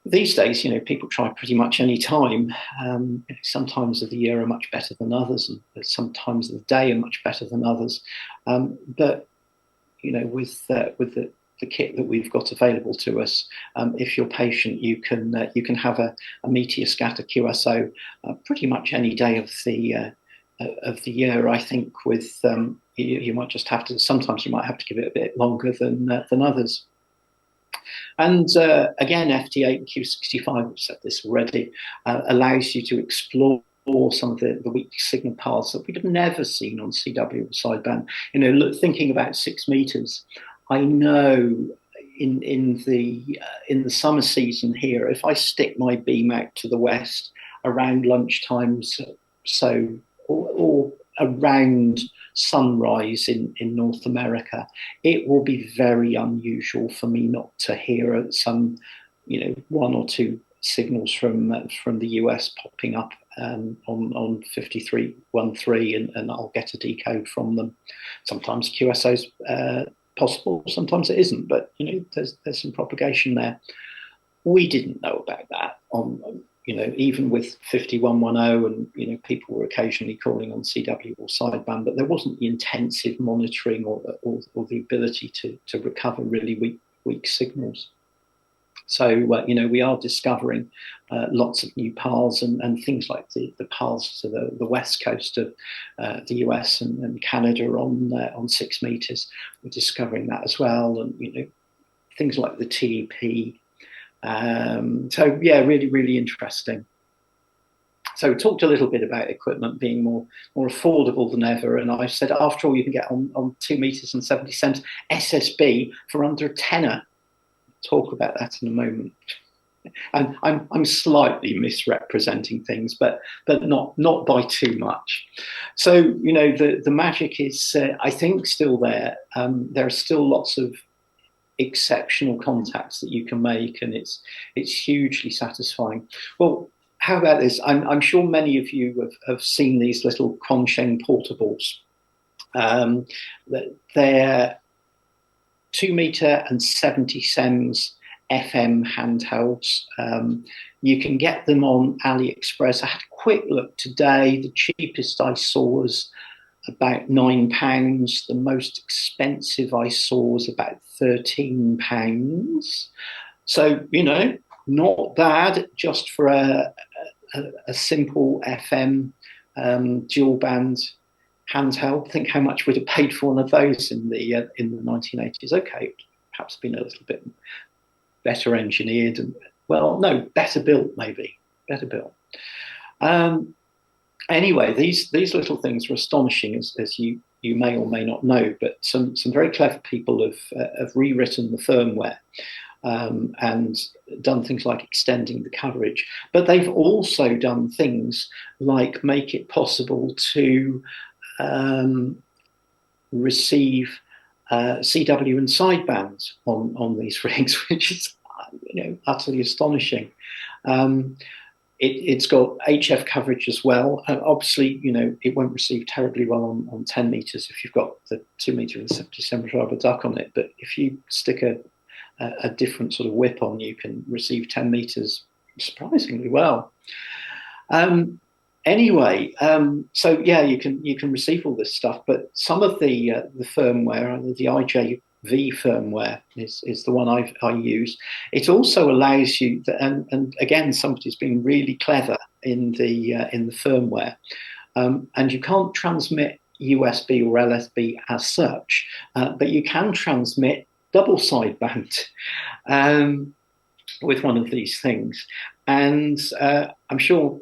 These days, you know, people try pretty much any time. Some times of the year are much better than others, and some times of the day are much better than others. But you know, with the kit that we've got available to us, if you're patient, you can have a meteor scatter QSO pretty much any day of the year. I think with you might just have to. Sometimes you might have to give it a bit longer than others. And again, FT8 and Q65, I've said this already, allows you to explore some of the weak signal paths that we'd have never seen on CW or sideband. You know, thinking about 6 meters, I know in the summer season here, if I stick my beam out to the west around lunchtimes, or around sunrise in North America, it will be very unusual for me not to hear some, you know, 1 or 2 signals from the US popping up on 5313, and I'll get a decode from them. Sometimes QSO's possible, sometimes it isn't, but you know, there's some propagation there. We didn't know about that on, you know, even with 5110, and you know, people were occasionally calling on CW or sideband, but there wasn't the intensive monitoring or the ability to recover really weak signals. So you know, we are discovering lots of new paths, and things like the paths to the west coast of the US and Canada on 6 meters. We're discovering that as well, and you know, things like the TEP. So yeah, really interesting. So we talked a little bit about equipment being more affordable than ever, and I said, after all, you can get on 2 meters and 70 cents SSB for under a tenner. Talk about that in a moment. And I'm slightly misrepresenting things, but not by too much. So the magic is, I think, still there. There are still lots of exceptional contacts that you can make, and it's hugely satisfying. Well, how about this? I'm sure many of you have seen these little Quansheng portables. They're 2 meter and 70 sems FM handhelds. You can get them on AliExpress. I had a quick look today. The cheapest I saw was about £9. The most expensive I saw was about £13. So, not bad just for a simple FM dual band handheld. Think how much we'd have paid for one of those in the 1980s. Okay, perhaps been a little bit better engineered and better built, maybe better built. Anyway, these little things are astonishing, as you may or may not know. But some very clever people have rewritten the firmware and done things like extending the coverage. But they've also done things like make it possible to receive CW and sidebands on these rigs, which is utterly astonishing. It's got HF coverage as well. Obviously, it won't receive terribly well on 10 meters if you've got the 2 meter and 70 rubber duck on it. But if you stick a different sort of whip on, you can receive 10 meters surprisingly well. Anyway, so yeah, you can receive all this stuff, but some of the firmware, the IJV firmware is the one I use. It also allows you, and again, somebody's been really clever in the firmware, and you can't transmit USB or LSB as such, but you can transmit double sideband with one of these things, and I'm sure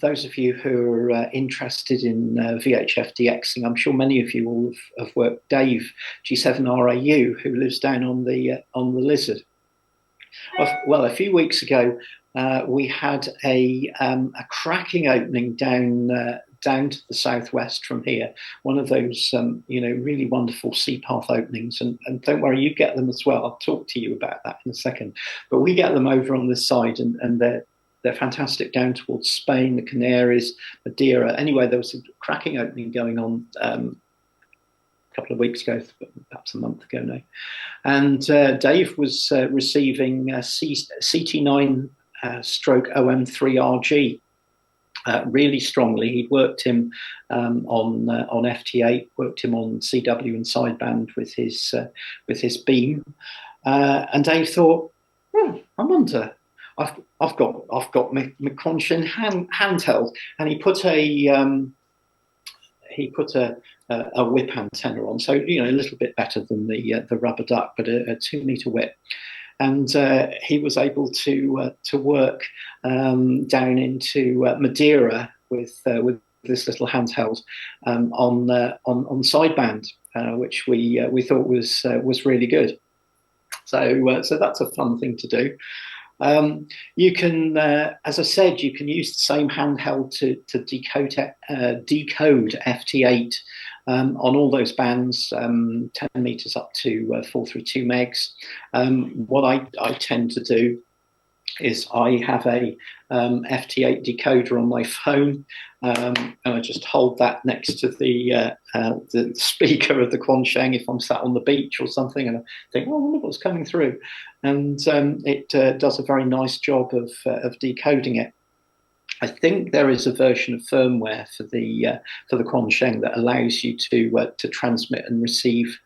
those of you who are interested in VHF DXing, I'm sure many of you will have worked Dave G7RAU, who lives down on the Lizard. Well, a few weeks ago, we had a cracking opening down to the southwest from here. One of those really wonderful sea path openings, and don't worry, you get them as well. I'll talk to you about that in a second. But we get them over on this side, and they're fantastic down towards Spain, the Canaries, Madeira. Anyway, there was a cracking opening going on a couple of weeks ago, perhaps a month ago now. And Dave was receiving CT9 stroke OM3RG really strongly. He'd worked him on FT8, worked him on CW and sideband with his beam. And Dave thought, I'm under. I've got my Quansheng handheld, and he put a whip antenna on, so a little bit better than the rubber duck, but a 2 meter whip, and he was able to work down into Madeira with this little handheld on sideband, which we thought was really good. So that's a fun thing to do. You can, as I said, you can use the same handheld to decode FT8 on all those bands, 10 meters up to 432 megs. What I tend to do is I have a FT8 decoder on my phone, and I just hold that next to the speaker of the Quansheng if I'm sat on the beach or something, and I think, oh, I wonder what's coming through, and it does a very nice job of decoding it. I think there is a version of firmware for the Quansheng that allows you to transmit and receive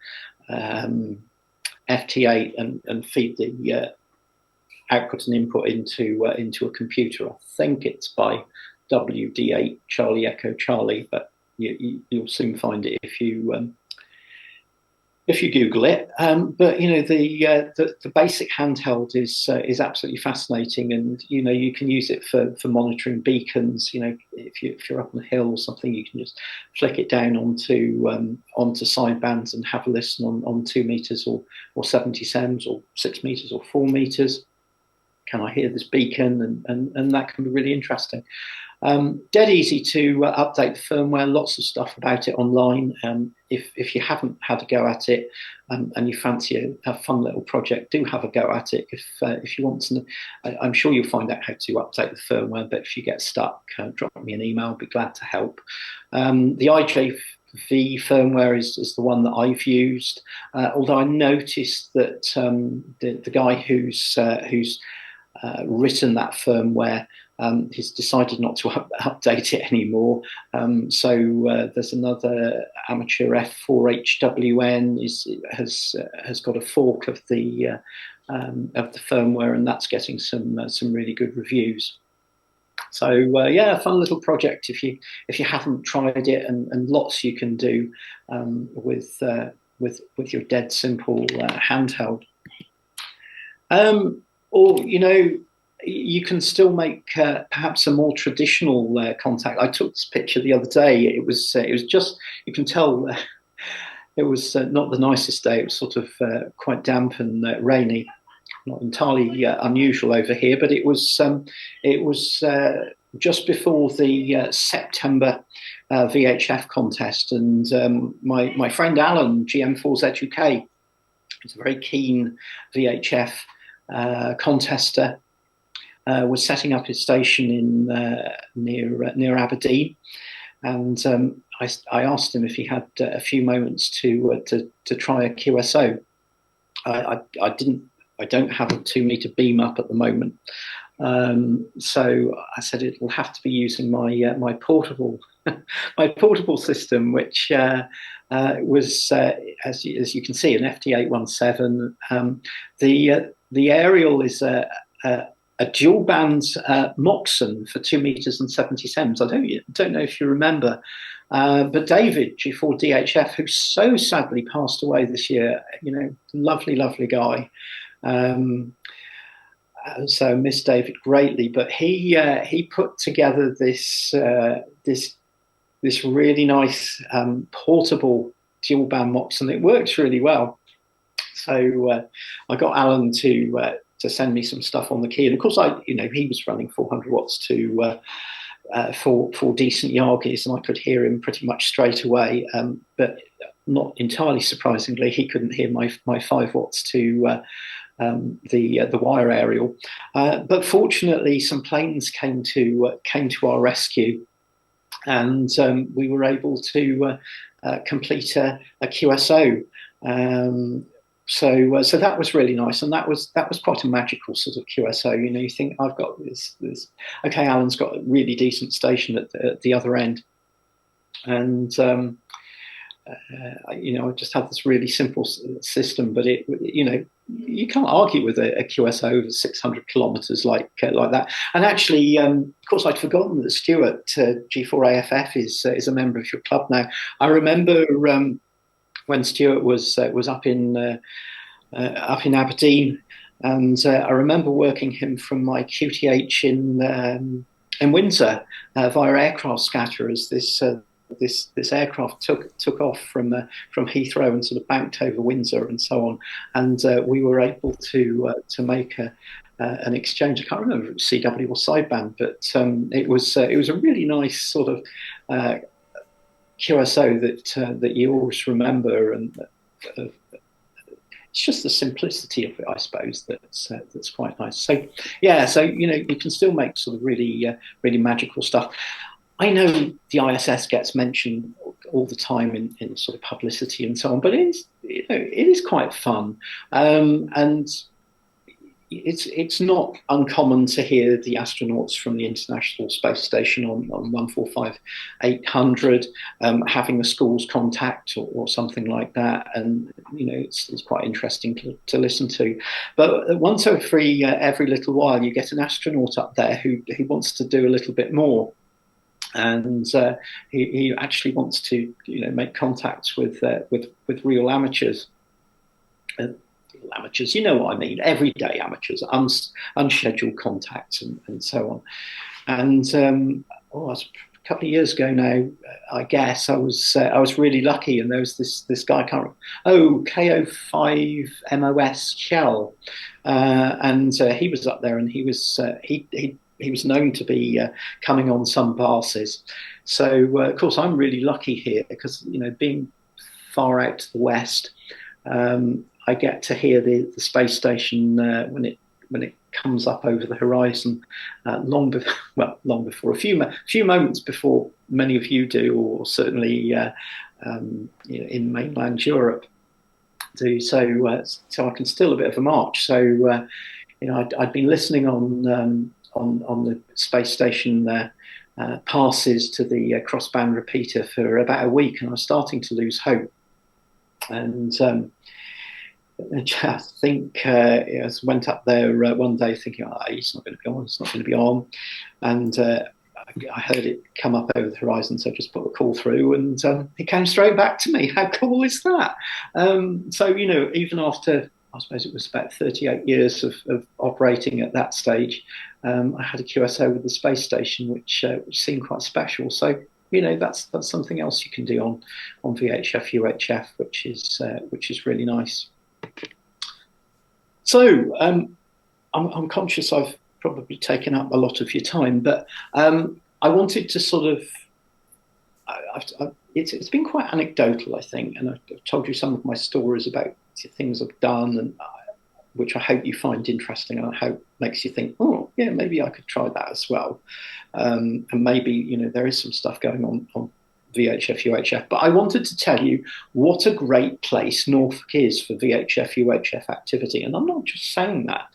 FT8 and feed the output and input into a computer. I think it's by WD8 Charlie Echo Charlie, but you'll soon find it if you Google it. But the basic handheld is absolutely fascinating, and you can use it for monitoring beacons. If you're up on a hill or something, you can just flick it down onto sidebands and have a listen on 2 meters or 70 sems or 6 meters or 4 meters. can I hear this beacon? And that can be really interesting. Dead easy to update the firmware. Lots of stuff about it online. If you haven't had a go at it and you fancy a fun little project, do have a go at it. If you want to, I'm sure you'll find out how to update the firmware. But if you get stuck, drop me an email. I'll be glad to help. The IJV firmware is the one that I've used. Although I noticed that the guy who's written that firmware, he's decided not to update it anymore. So there's another amateur F4HWN has got a fork of the firmware, and that's getting some really good reviews. So yeah, a fun little project if you haven't tried it, and lots you can do with your dead simple handheld. Or you can still make perhaps a more traditional contact. I took this picture the other day. It was just, you can tell it was not the nicest day. It was sort of quite damp and rainy. Not entirely unusual over here, but it was just before the September VHF contest, and my friend Alan, GM4's UK, is a very keen VHF contester. Was setting up his station in near Aberdeen, and I asked him if he had a few moments to try a QSO. I don't have a 2-meter beam up at the moment, so I said it'll have to be using my portable system, which was as you can see, an FT817. The aerial is a dual band Moxon for 2 meters and 77s. I don't know if you remember, but David G4DHF, who so sadly passed away this year, lovely guy. So miss David greatly, but he put together this really nice portable dual band Moxon. It works really well. So I got Alan to send me some stuff on the key, and of course he was running 400 watts to for decent Yargies, and I could hear him pretty much straight away. But not entirely surprisingly, he couldn't hear my 5 watts to the wire aerial. But fortunately, some planes came to our rescue, and we were able to complete a QSO. So that was really nice, and that was quite a magical sort of QSO. You think I've got this. Okay, Alan's got a really decent station at the other end, and I just had this really simple system. But you can't argue with a QSO over 600 kilometers like that. And actually, of course, I'd forgotten that Stuart G4AFF is a member of your club now. I remember when Stuart was up in Aberdeen, and I remember working him from my QTH in Windsor via aircraft scatterers. This aircraft took off from Heathrow and sort of banked over Windsor and so on, and we were able to make an exchange. I can't remember if it was CW or sideband, but it was a really nice sort of QSO that you always remember, and it's just the simplicity of it, I suppose, that's quite nice. So yeah, so you can still make sort of really magical stuff. I know the ISS gets mentioned all the time in sort of publicity and so on, but it is quite fun, and it's not uncommon to hear the astronauts from the International Space Station on 145-800 having a school's contact or something like that, and it's quite interesting to listen to. But once every little while, you get an astronaut up there who wants to do a little bit more. And he actually wants to make contacts with real amateurs. Amateurs, you know what I mean, everyday amateurs, unscheduled contacts and so on. And a couple of years ago now, I guess I was really lucky, and there was this guy, I can't remember, KO5MOS Shell, and he was up there, and he was known to be coming on some passes. So of course I'm really lucky here because being far out to the west, I get to hear the space station when it comes up over the horizon, long before a few moments before many of you do, or certainly in mainland Europe do. So I can still a bit of a march. So I'd been listening on the space station passes to the crossband repeater for about a week, and I was starting to lose hope. And I think I went up there one day thinking, it's not going to be on, it's not going to be on. And I heard it come up over the horizon, so I just put a call through, and it came straight back to me. How cool is that? So, even after, I suppose it was about 38 years of operating at that stage, I had a QSO with the space station, which seemed quite special. So, that's something else you can do on VHF UHF, which is really nice. So I'm conscious I've probably taken up a lot of your time, but I wanted to sort of, it's been quite anecdotal, I think, and I've told you some of my stories about things I've done, and which I hope you find interesting, and I hope makes you think, oh yeah, maybe I could try that as well, and maybe there is some stuff going on VHF UHF. But I wanted to tell you what a great place Norfolk is for VHF UHF activity, and I'm not just saying that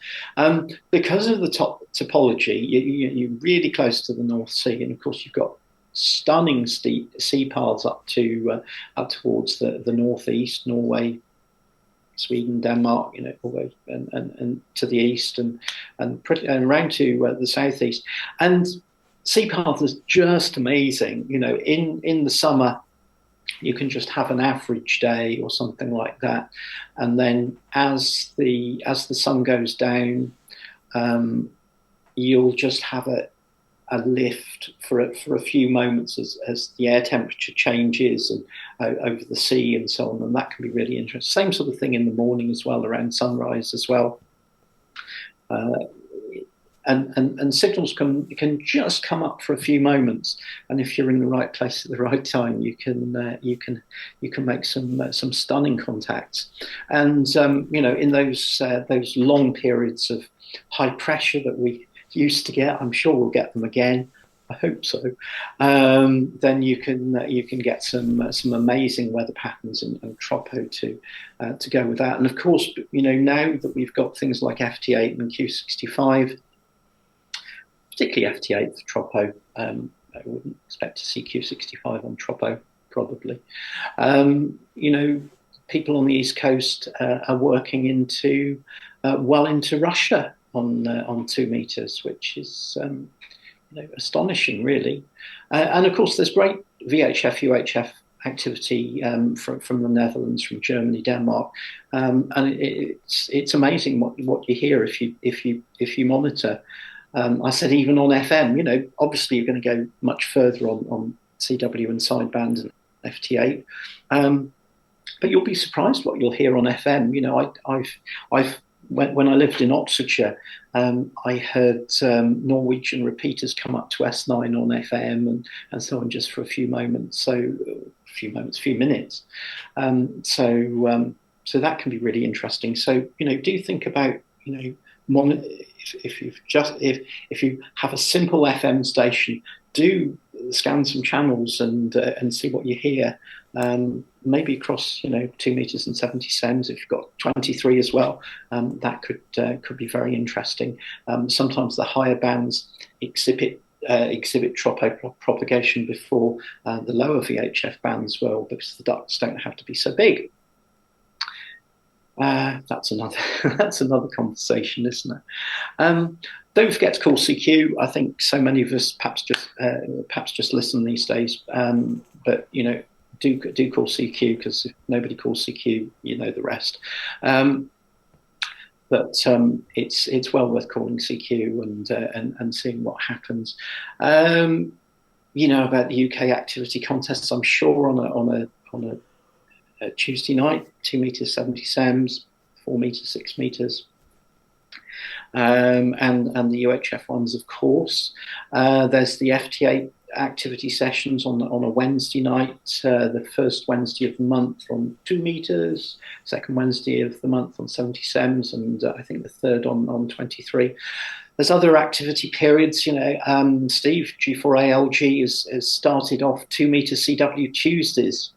because of the topology. You're really close to the North Sea, and of course you've got stunning steep sea paths up towards the northeast, Norway, Sweden, Denmark, all the way and to the east, and around to the southeast. And sea path is just amazing. In the summer, you can just have an average day or something like that, and then as the sun goes down, you'll just have a lift for a few moments as the air temperature changes and over the sea and so on, and that can be really interesting. Same sort of thing in the morning as well, around sunrise as well. And signals can just come up for a few moments, and if you're in the right place at the right time, you can make some stunning contacts. And in those long periods of high pressure that we used to get, I'm sure we'll get them again. I hope so. Then you can get some amazing weather patterns and tropo to go with that. And of course, now that we've got things like FT8 and Q65. Particularly FT8 for tropo. I wouldn't expect to see Q65 on tropo, probably. People on the East Coast are working well into Russia on 2 meters, which is astonishing, it's and of course, there's great VHF UHF activity from the Netherlands, from Germany, Denmark, and it's amazing what you hear if you monitor. I said even on FM, obviously you're going to go much further on CW and sideband and FT8, but you'll be surprised what you'll hear on FM. When I lived in Oxfordshire, I heard Norwegian repeaters come up to S9 on FM and so on, just for a few moments. Few minutes. So that can be really interesting. So do think about if you have a simple FM station, do scan some channels and see what you hear. Maybe across 2 meters and 70 sems. If you've got 23 as well, that could be very interesting. Sometimes the higher bands exhibit tropo propagation before the lower VHF bands will, because the ducts don't have to be so big. That's another conversation, isn't it? Don't forget to call CQ. I think so many of us perhaps just listen these days, but do call CQ, because if nobody calls CQ, the rest. But it's well worth calling CQ and seeing what happens. you know about the UK activity contests, I'm sure, on a Tuesday night, 2 meters 70 SEMs, 4 meters 6 meters. And the UHF ones, of course. There's the FT8 activity sessions on a Wednesday night, the first Wednesday of the month on 2 meters, second Wednesday of the month on 70 SEMs, and I think the third on 23. There's other activity periods, you know. Steve, G4ALG has started off 2 meter CW Tuesdays.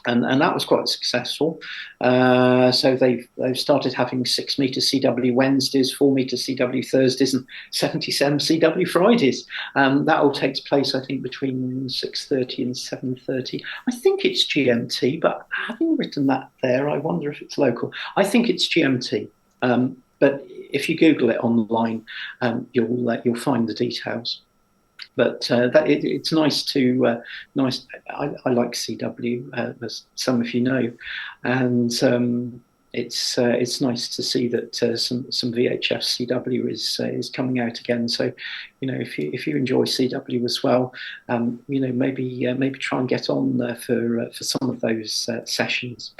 And that was quite successful. So they've started having 6 meter CW Wednesdays, 4 meter CW Thursdays, and 77 CW Fridays. That all takes place, I think, between 6:30 and 7:30. I think it's GMT, but having written that there, I wonder if it's local. I think it's GMT, but if you Google it online, you'll find the details. But it's nice to nice. I like CW, as some of you know, and it's nice to see that some VHF CW is coming out again. So, you know, if you enjoy CW as well, you know, maybe try and get on there for some of those sessions.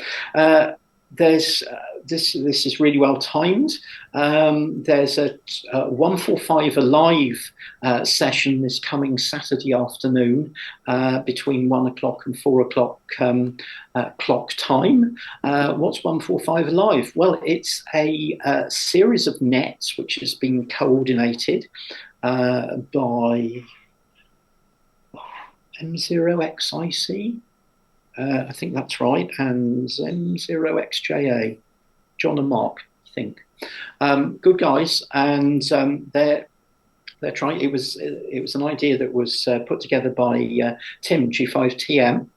There's this is really well timed. There's a 145 Alive session this coming Saturday afternoon between 1 o'clock and 4 o'clock clock time. What's 145 Alive? Well, it's a series of nets which has been coordinated by M0XIC. I think that's right, and M0XJA, John and Mark, I think. Good guys, and they're trying. It was an idea that was put together by Tim G5TM,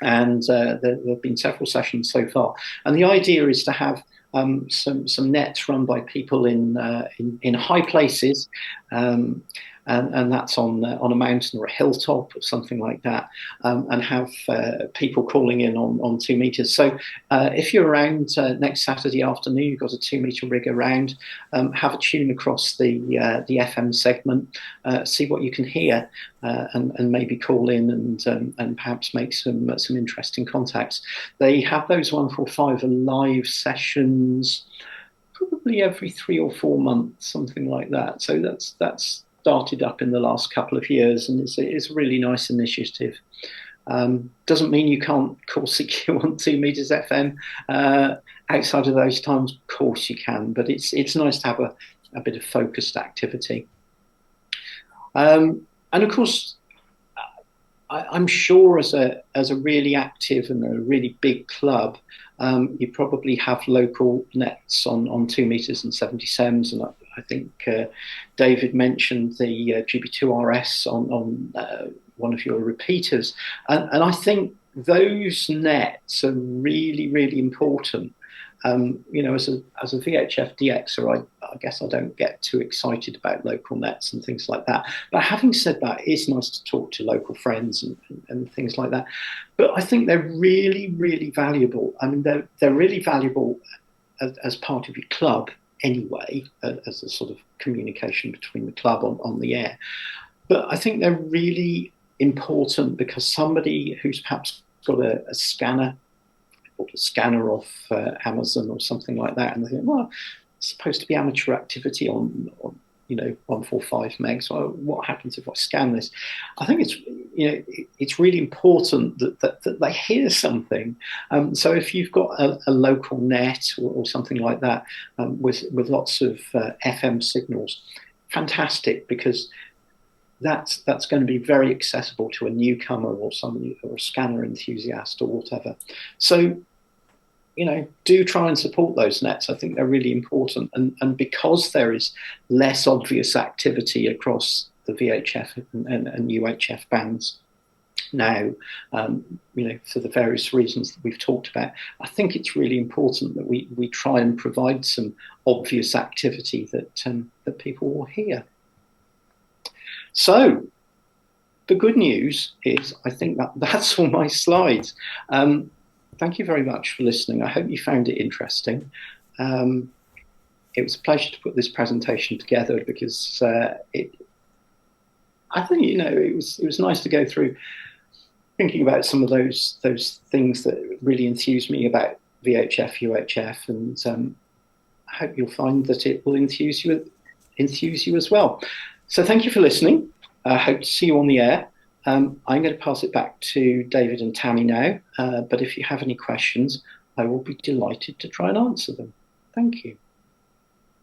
and there have been several sessions so far. And the idea is to have some nets run by people in high places. And that's on a mountain or a hilltop or something like that, and have people calling in on 2 meters. So if you're around next Saturday afternoon, you've got a 2 meter rig around, have a tune across the FM segment, see what you can hear, and maybe call in and perhaps make some interesting contacts. They have those 145 Alive sessions probably every 3 or 4 months, something like that. So that's started up in the last couple of years, and it's a really nice initiative. Doesn't mean you can't call CQ on 2 meters FM outside of those times. Of course you can, but it's nice to have a bit of focused activity. And of course, I'm sure as a really active and a really big club, you probably have local nets on 2 meters and 70 SEMs, and I think David mentioned the GB2RS on one of your repeaters, and I think those nets are really, really important. You know, as a VHF DXer, I guess I don't get too excited about local nets and things like that. But having said that, it's nice to talk to local friends and things like that. But I think they're really, really valuable. I mean, they're really valuable as part of your club anyway, as a sort of communication between the club on the air. But I think they're really important because somebody who's perhaps got a scanner, bought a scanner off Amazon or something like that, and they think, well, it's supposed to be amateur activity on you know 145 megs. So what happens if I scan this? I think it's really important that they hear something. So if you've got a local net or something like that with lots of FM signals, fantastic, because that's going to be very accessible to a newcomer or somebody or a scanner enthusiast or whatever. So, you know, do try and support those nets. I think they're really important. And because there is less obvious activity across the VHF and UHF bands now, you know, for the various reasons that we've talked about, I think it's really important that we try and provide some obvious activity that people will hear. So the good news is, I think that's all my slides. Thank you very much for listening. I hope you found it interesting. It was a pleasure to put this presentation together because I think, it was nice to go through thinking about some of those things that really enthuse me about VHF UHF, and I hope you'll find that it will enthuse you as well. So thank you for listening. I hope to see you on the air. I'm going to pass it back to David and Tammy now, but if you have any questions, I will be delighted to try and answer them. Thank you.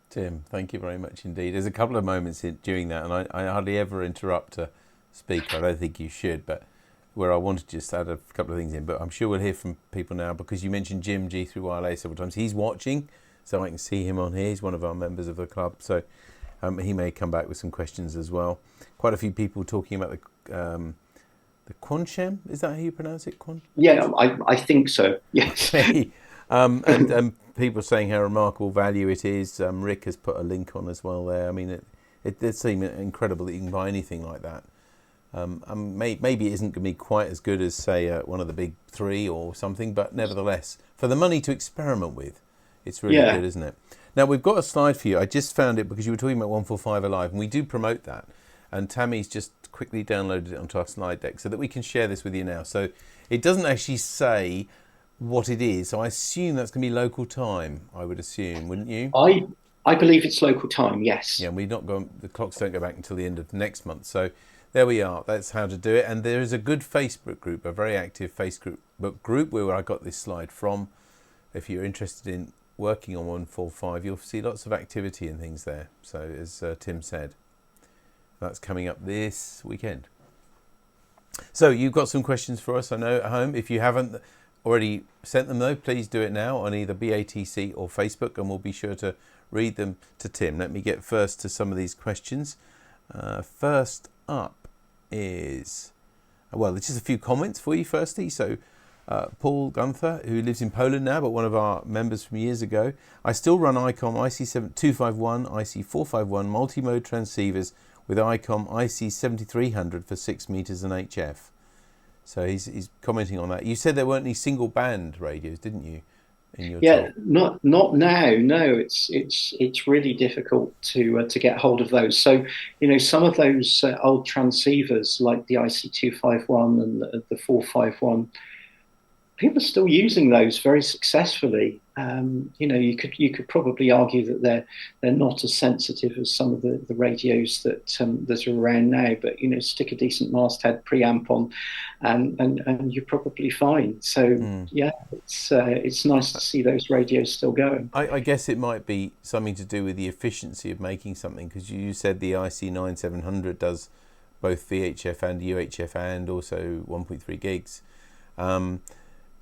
Tim, thank you very much indeed. There's a couple of moments during that, and I hardly ever interrupt a speaker. I don't think you should, but where I wanted to just add a couple of things in. But I'm sure we'll hear from people now, because you mentioned Jim G3YLA several times. He's watching, so I can see him on here. He's one of our members of the club, so he may come back with some questions as well. Quite a few people talking about the Quanshem. Is that how you pronounce it? Yeah, I think so. Yes. Okay. And people saying how remarkable value it is. Rick has put a link on as well there. I mean, it does seem incredible that you can buy anything like that. Maybe it isn't going to be quite as good as, say, one of the big three or something, but nevertheless, for the money to experiment with, it's really good, isn't it? Now, we've got a slide for you. I just found it because you were talking about 145 Alive, and we do promote that. And Tammy's just quickly downloaded it onto our slide deck so that we can share this with you now. So it doesn't actually say what it is. So I assume that's going to be local time, I would assume, wouldn't you? I believe it's local time, yes. Yeah, the clocks don't go back until the end of next month. So there we are. That's how to do it. And there is a good Facebook group, a very active Facebook group where I got this slide from. If you're interested in working on 145, you'll see lots of activity and things there. So as Tim said, that's coming up this weekend. So you've got some questions for us, I know, at home. If you haven't already sent them, though, please do it now on either BATC or Facebook, and we'll be sure to read them to Tim. Let me get first to some of these questions. First up is, well, there's just a few comments for you firstly. So Paul Gunther, who lives in Poland now, but one of our members from years ago. I still run ICOM IC251, IC451 multi-mode transceivers with ICOM IC7300 for 6 meters and HF. So he's commenting on that. You said there weren't any single band radios, didn't you? In your talk? not now. No, it's really difficult to get hold of those. So some of those old transceivers like the IC251 and the 451. People are still using those very successfully. You could probably argue that they're not as sensitive as some of the radios that are around now. But stick a decent masthead preamp on, and you're probably fine. So it's nice to see those radios still going. I guess it might be something to do with the efficiency of making something, because you said the IC9700 does both VHF and UHF and also 1.3 gigs.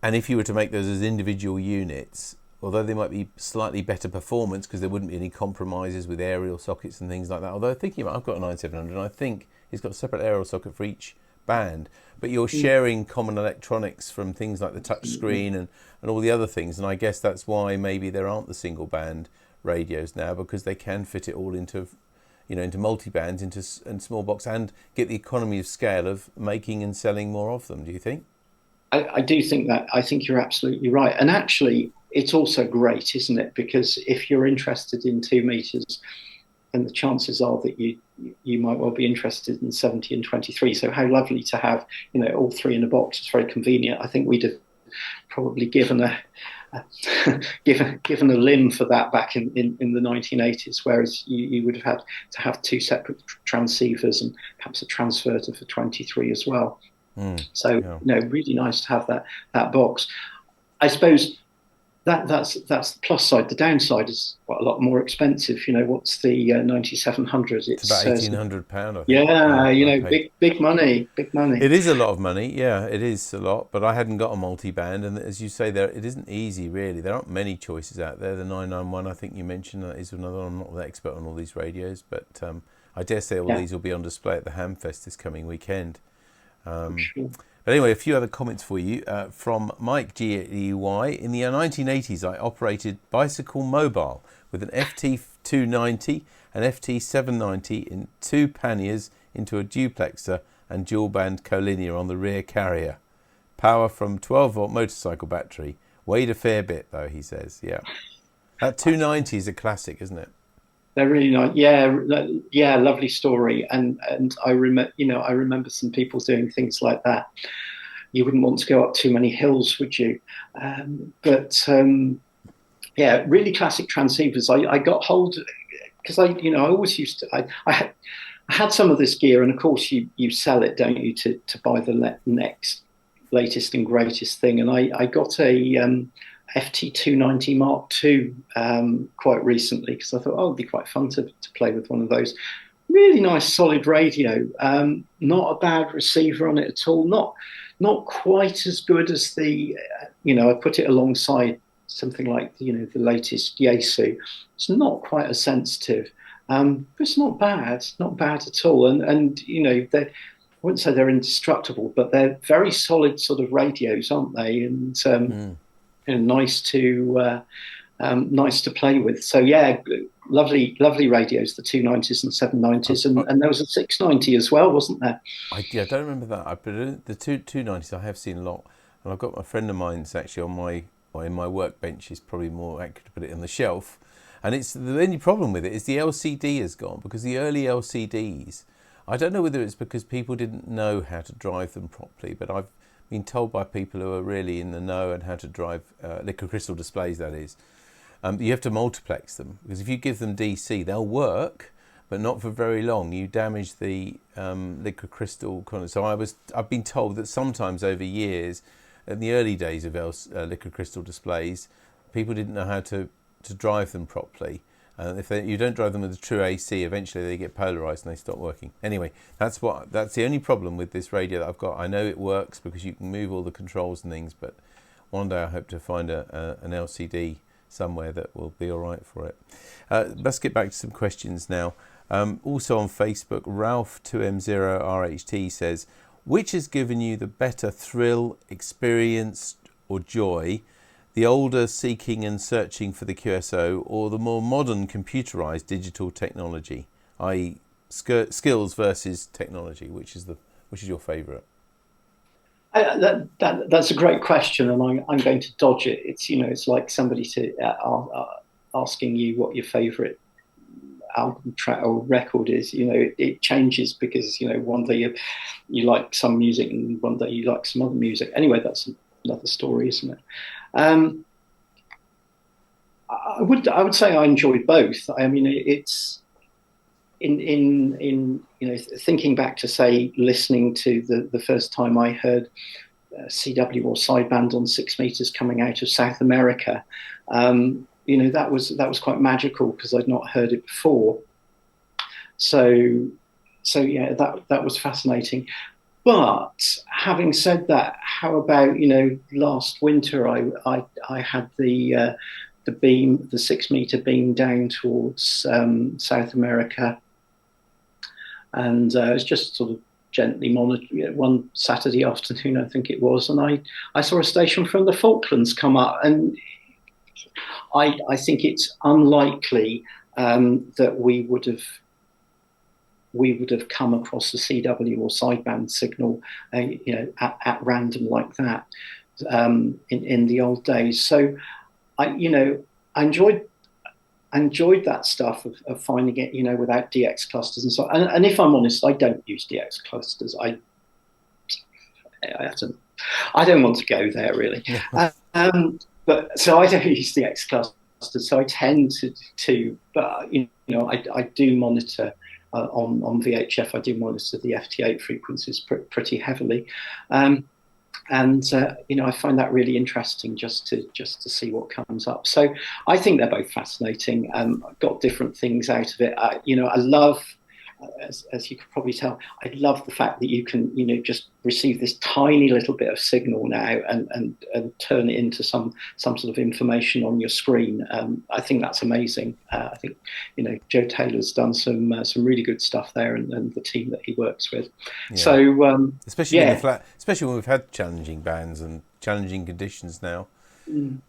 And if you were to make those as individual units, although they might be slightly better performance because there wouldn't be any compromises with aerial sockets and things like that. Although thinking about, I've got a 9700 and I think it's got a separate aerial socket for each band, but you're sharing common electronics from things like the touch screen and all the other things. And I guess that's why maybe there aren't the single band radios now, because they can fit it all into multi-bands, and small box, and get the economy of scale of making and selling more of them. Do you think? I do think that. I think you're absolutely right. And actually, it's also great, isn't it? Because if you're interested in 2 meters, and the chances are that you might well be interested in 70 and 23. So how lovely to have all 3 in a box. It's very convenient. I think we'd have probably given a limb for that back in the 1980s, whereas you would have had to have 2 separate transceivers and perhaps a transverter for 23 as well. Really nice to have that box. I suppose that's the plus side. The downside is quite a lot more expensive. What's the 9700? It's about £1,800, I think. Yeah, big money. It is a lot of money. Yeah, it is a lot. But I hadn't got a multi-band, and as you say, it isn't easy really. There aren't many choices out there. The 991, I think you mentioned, that is another one. I'm not the expert on all these radios, but I dare say all these will be on display at the Hamfest this coming weekend. Sure. But anyway, a few other comments for you from Mike GEY. In the 1980s, I operated Bicycle Mobile with an FT290 and FT790 in 2 panniers into a duplexer and dual band collinear on the rear carrier. Power from 12-volt motorcycle battery. Weighed a fair bit though, he says. Yeah, that 290 is a classic, isn't it? They're really nice. Yeah, yeah, lovely story. And I remember some people doing things like that. You wouldn't want to go up too many hills, would you? But yeah, really classic transceivers. I got hold because I always used to. I had some of this gear, and of course you sell it, don't you, to buy the next latest and greatest thing. And I got a FT290 Mark II quite recently because I thought, oh, it'd be quite fun to play with one of those. Really nice, solid radio. Not a bad receiver on it at all. Not quite as good as I put it alongside something like the latest Yaesu. It's not quite as sensitive, but it's not bad at all. And I wouldn't say they're indestructible, but they're very solid sort of radios, aren't they? And nice to play with. So yeah, lovely radios, the 290s and 790s, and there was a 690 as well, wasn't there? I don't remember that. But the 290s I have seen a lot, and I've got a friend of mine's actually in my workbench. Is probably more accurate to put it on the shelf. And it's the only problem with it is the LCD has gone, because the early LCDs, I don't know whether it's because people didn't know how to drive them properly, but I've been told by people who are really in the know and how to drive liquid crystal displays, that is, you have to multiplex them, because if you give them DC, they'll work, but not for very long. You damage the liquid crystal content. So I've been told that sometimes over years, in the early days of liquid crystal displays, people didn't know how to drive them properly. If you don't drive them with a true AC, eventually they get polarized and they stop working. Anyway, that's the only problem with this radio that I've got. I know it works because you can move all the controls and things, but one day I hope to find an LCD somewhere that will be all right for it. Let's get back to some questions now. Also on Facebook, Ralph2M0RHT says, which has given you the better thrill, experience or joy? The older seeking and searching for the QSO, or the more modern computerized digital technology, i.e. skills versus technology? Which is your favorite? That's a great question, and I'm going to dodge it. It's like somebody asking you what your favorite album track or record is. It changes because one day you like some music and one day you like some other music. Anyway, that's another story, isn't it? I would say I enjoy both. I mean, it's in thinking back to, say, listening to the first time I heard CW or sideband on 6 meters coming out of South America. That was quite magical because I'd not heard it before. So yeah, that was fascinating. But having said that, how about last winter I had the 6 meter beam down towards South America, and it was just sort of gently monitored one Saturday afternoon, I think it was, and I saw a station from the Falklands come up, and I think it's unlikely that we would have come across the CW or sideband signal, at random like that in the old days. So I enjoyed that stuff of finding it, without DX clusters and so on. And if I'm honest, I don't use DX clusters. I don't want to go there really. But so I don't use DX clusters. So I tend to but I do monitor. On VHF, I do monitor the FT8 frequencies pretty heavily, and I find that really interesting just to see what comes up. So I think they're both fascinating. I've got different things out of it. I love, as you could probably tell, I love the fact that you can just receive this tiny little bit of signal now and turn it into some sort of information on your screen. I think that's amazing. I think Joe Taylor's done some really good stuff there, and the team that he works with. Yeah. So especially especially when we've had challenging bands and challenging conditions now,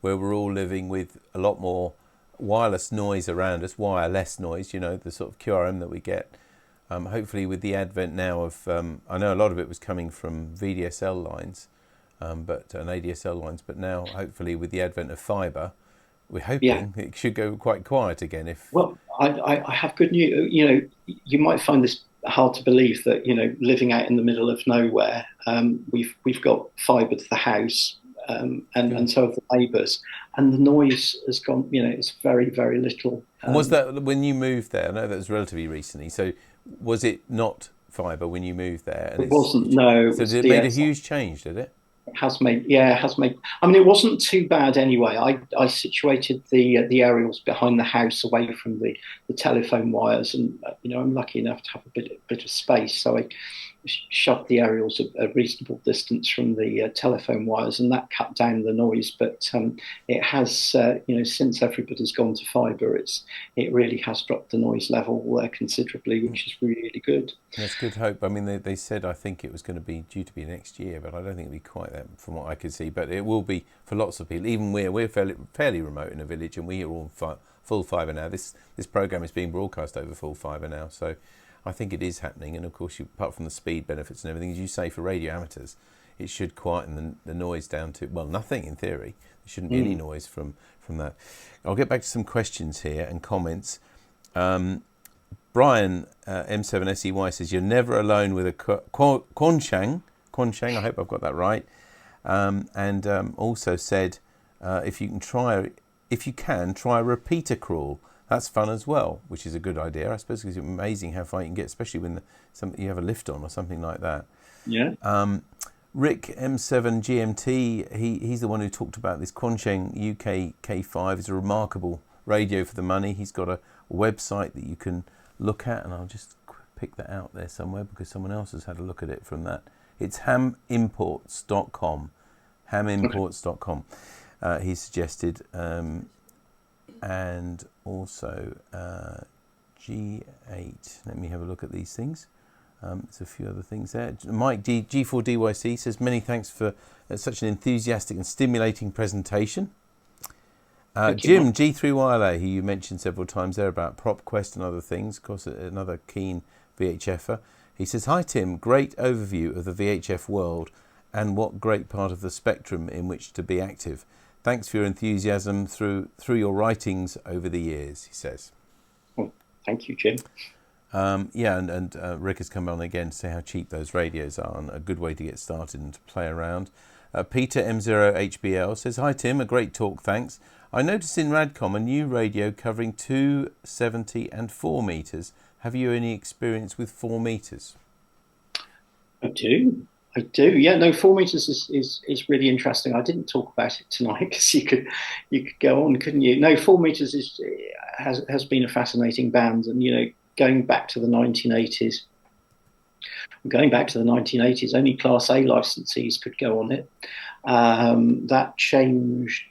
where we're all living with a lot more wireless noise around us, wireless noise. The sort of QRM that we get. Hopefully with the advent now of, I know a lot of it was coming from VDSL lines and ADSL lines, but now hopefully with the advent of fibre, we're Yeah. hoping it should go quite quiet again. If Well, I have good news. You might find this hard to believe that, living out in the middle of nowhere, we've got fibre to the house, and so have the neighbours, and the noise has gone. It's very, very little. And was that when you moved there? I know that was relatively recently. So was it not fibre when you moved there? And It wasn't. No, it so was did it made a DSL. huge change? Did it? It has made, yeah, it has made. I mean, it wasn't too bad anyway. I situated the aerials behind the house, away from the telephone wires, and I'm lucky enough to have a bit of space, so I shoved the aerials a reasonable distance from the telephone wires, and that cut down the noise. But it has, since everybody's gone to fibre, it really has dropped the noise level considerably, which is really good. That's good hope. I mean, they said I think it was going to be due to be next year, but I don't think it'll be quite that from what I could see. But it will be for lots of people. Even we're fairly remote in a village, and we are all full fibre now. This programme is being broadcast over full fibre now, so I think it is happening. And of course, apart from the speed benefits and everything, as you say, for radio amateurs, it should quieten the noise down to, well, nothing in theory. There shouldn't be any noise from that. I'll get back to some questions here and comments. Brian M7SEY says, you're never alone with a Quanshang, I hope I've got that right. And also said, if you can, try a repeater crawl. That's fun as well, which is a good idea. I suppose it's amazing how far you can get, especially when you have a lift on or something like that. Yeah. Rick M7GMT, he's the one who talked about this Quansheng UK K5. It's a remarkable radio for the money. He's got a website that you can look at, and I'll just pick that out there somewhere because someone else has had a look at it from that. It's hamimports.com. Hamimports.com. He suggested, and also G8. Let me have a look at these things. There's a few other things there. Mike G4DYC says, many thanks for such an enthusiastic and stimulating presentation. Jim G3YLA, who you mentioned several times there about PropQuest and other things, of course another keen VHFer. He says, hi Tim, great overview of the VHF world and what great part of the spectrum in which to be active. Thanks for your enthusiasm through your writings over the years, he says. Well, thank you, Jim. And Rick has come on again to say how cheap those radios are and a good way to get started and to play around. Peter M0HBL says, hi Tim, a great talk, thanks. I noticed in Radcom a new radio covering 2, 70 and 4 metres. Have you any experience with 4 metres? I do. Yeah, no, 4 metres is really interesting. I didn't talk about it tonight because you could go on, couldn't you? No, 4 metres has been a fascinating band, and going back to the 1980s. Only Class A licensees could go on it. That changed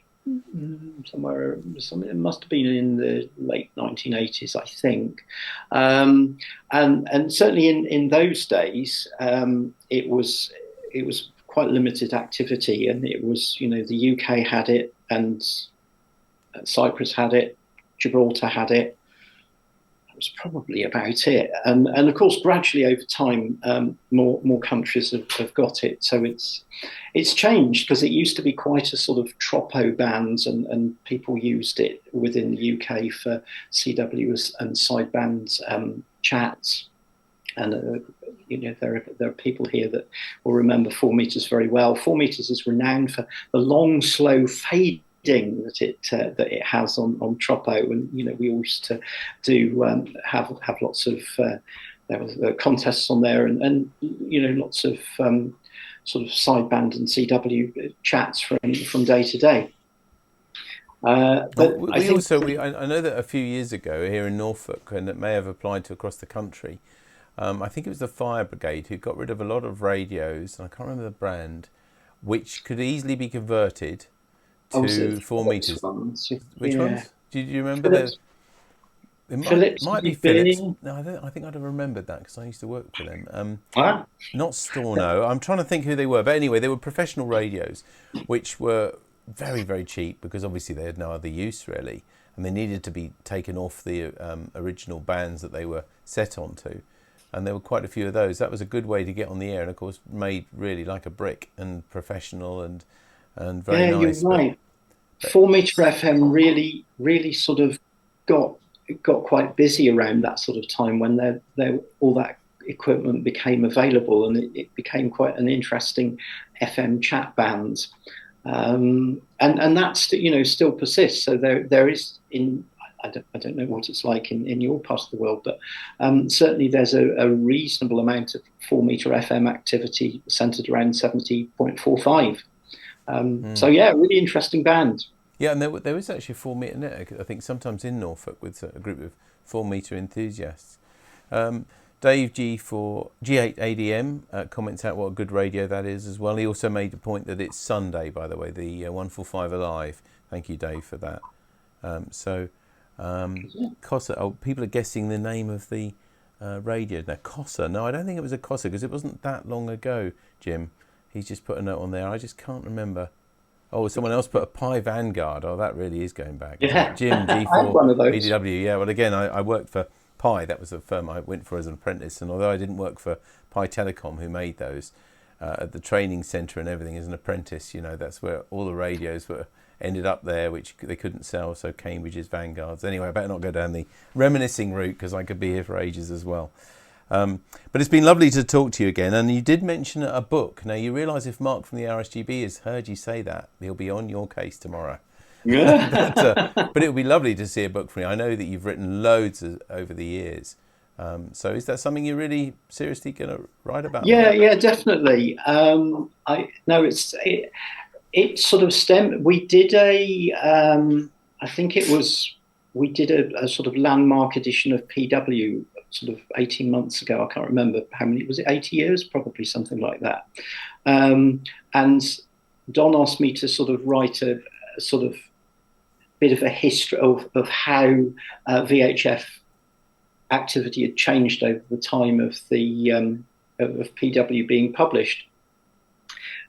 somewhere. It must have been in the late 1980s, I think. And certainly in those days, it was quite limited activity, and it was the UK had it, and Cyprus had it, Gibraltar had it. That was probably about it. And of course, gradually over time, more countries have got it. So it's changed, because it used to be quite a sort of tropo band, and people used it within the UK for CW and sideband chats. And there are people here that will remember 4 metres very well. 4 metres is renowned for the long, slow fade that it has on Tropo, and we used to do have lots of there was contests on there, and lots of sort of sideband and CW chats from day to day. But I know that a few years ago here in Norfolk, and it may have applied to across the country, I think it was the fire brigade who got rid of a lot of radios, and I can't remember the brand, which could easily be converted to 4 metres. Which ones? Do you remember? It might be Philips. No, I think I'd have remembered that because I used to work for them. Not Storno. I'm trying to think who they were. But anyway, they were professional radios, which were very, very cheap because obviously they had no other use really. And they needed to be taken off the original bands that they were set onto. And there were quite a few of those. That was a good way to get on the air, and of course made really like a brick and professional and very nice. You're right. 4 meter FM really sort of got quite busy around that sort of time when there all that equipment became available, and it became quite an interesting FM chat band. And that still persists. So there is I don't know what it's like in your part of the world, but certainly there's a reasonable amount of 4 meter FM activity centered around 70.45. So yeah, really interesting band. Yeah, and there is actually a 4 meter net, I think, sometimes in Norfolk with a group of 4 meter enthusiasts. Dave G8ADM comments out what a good radio that is as well. He also made the point that it's Sunday, by the way, the 145 Alive. Thank you, Dave, for that. Cossa. Oh, people are guessing the name of the radio. No, Cossa. No, I don't think it was a Cossa because it wasn't that long ago, Jim. He's just put a note on there. I just can't remember. Oh, someone else put a Pi Vanguard. Oh, that really is going back. Yeah. Jim G4VXE. Yeah, well, again, I worked for Pi. That was a firm I went for as an apprentice. And although I didn't work for Pi Telecom, who made those, at the training centre and everything as an apprentice, that's where all the radios ended up there, which they couldn't sell. So Cambridge's Vanguards. Anyway, I better not go down the reminiscing route because I could be here for ages as well. But it's been lovely to talk to you again, and you did mention a book. Now you realise if Mark from the RSGB has heard you say that, he'll be on your case tomorrow. Yeah. but it would be lovely to see a book from you. I know that you've written loads over the years. So is that something you're really seriously going to write about? Yeah, definitely. It sort of stemmed. We did we did a sort of landmark edition of PW sort of 18 months ago. I can't remember how many, was it 80 years? Probably something like that. And Don asked me to sort of write a sort of bit of a history of how VHF activity had changed over the time of the of PW being published.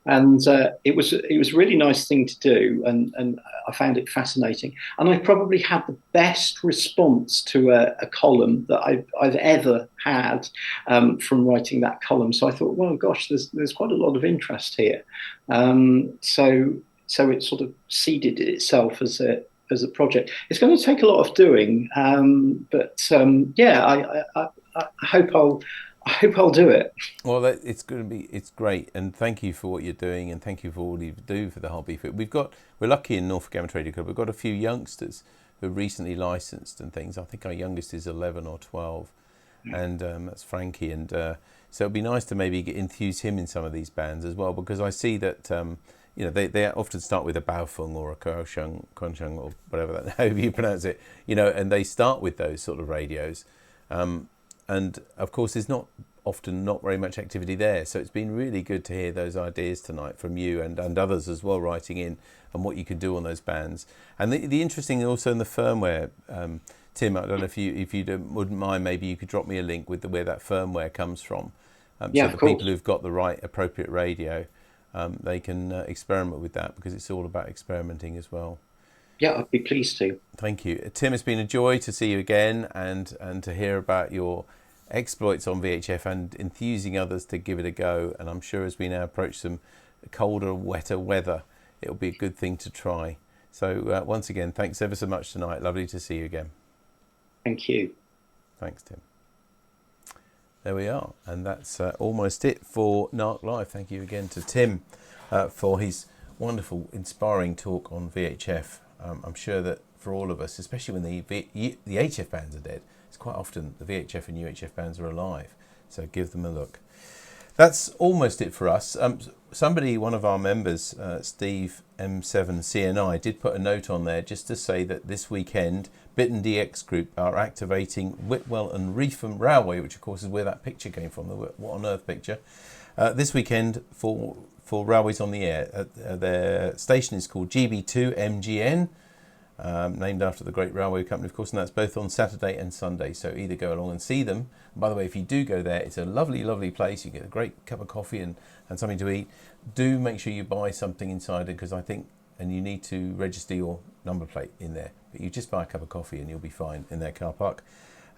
And it was a really nice thing to do, and I found it fascinating. And I probably had the best response to a column that I've ever had from writing that column. So I thought, well, gosh, there's quite a lot of interest here. So it sort of seeded itself as a project. It's going to take a lot of doing, but I hope I'll do it. Well, it's great, and thank you for what you're doing, and thank you for all you do for the hobby. We're lucky in Norfolk Amateur Radio Club. We've got a few youngsters who are recently licensed and things. I think our youngest is 11 or 12, and that's Frankie. And so it'd be nice to maybe enthuse him in some of these bands as well, because I see that they often start with a Baofeng or a Quansheng or whatever however you pronounce it, and they start with those sort of radios. And of course, there's not very much activity there. So it's been really good to hear those ideas tonight from you and others as well, writing in and what you can do on those bands. And the interesting also in the firmware, Tim, I don't know if you wouldn't mind, maybe you could drop me a link with where that firmware comes from. So the people who've got the right appropriate radio, they can experiment with that, because it's all about experimenting as well. Yeah, I'd be pleased to. Thank you. Tim, it's been a joy to see you again and to hear about your exploits on VHF and enthusing others to give it a go. And I'm sure as we now approach some colder, wetter weather, it'll be a good thing to try. So once again, thanks ever so much tonight. Lovely to see you again. Thank you. Thanks, Tim. There we are. And that's almost it for NARC Live. Thank you again to Tim for his wonderful, inspiring talk on VHF. I'm sure that for all of us, especially when the HF bands are dead, it's quite often the VHF and UHF bands are alive. So give them a look. That's almost it for us. One of our members, Steve M7CNI, did put a note on there just to say that this weekend, Bitten DX Group are activating Whitwell and Reetham Railway, which of course is where that picture came from, the What on Earth picture. This weekend for Railways on the Air. Their station is called GB2MGN, named after the great railway company, of course, and that's both on Saturday and Sunday. So either go along and see them. And by the way, if you do go there, it's a lovely, lovely place. You get a great cup of coffee and something to eat. Do make sure you buy something inside it, because I think, and you need to register your number plate in there. But you just buy a cup of coffee and you'll be fine in their car park.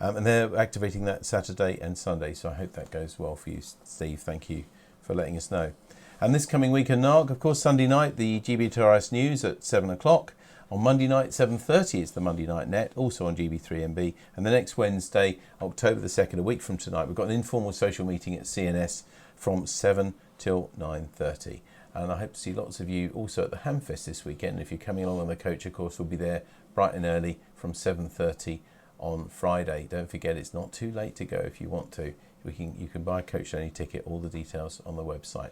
And they're activating that Saturday and Sunday. So I hope that goes well for you, Steve. Thank you for letting us know. And this coming week in NARC, of course, Sunday night, the GBTRS News at 7 o'clock. On Monday night, 7:30, it's the Monday Night Net, also on GB3MB. And the next Wednesday, October the 2nd, a week from tonight, we've got an informal social meeting at CNS from 7 till 9:30. And I hope to see lots of you also at the Hamfest this weekend. If you're coming along on the coach, of course, we'll be there bright and early from 7:30 on Friday. Don't forget, it's not too late to go if you want to. You can buy a coach only ticket, all the details on the website.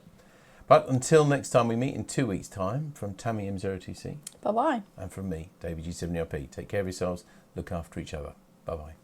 But until next time we meet in 2 weeks' time, from Tammy M02C. Bye-bye. And from me, David G70RP. Take care of yourselves, look after each other. Bye-bye.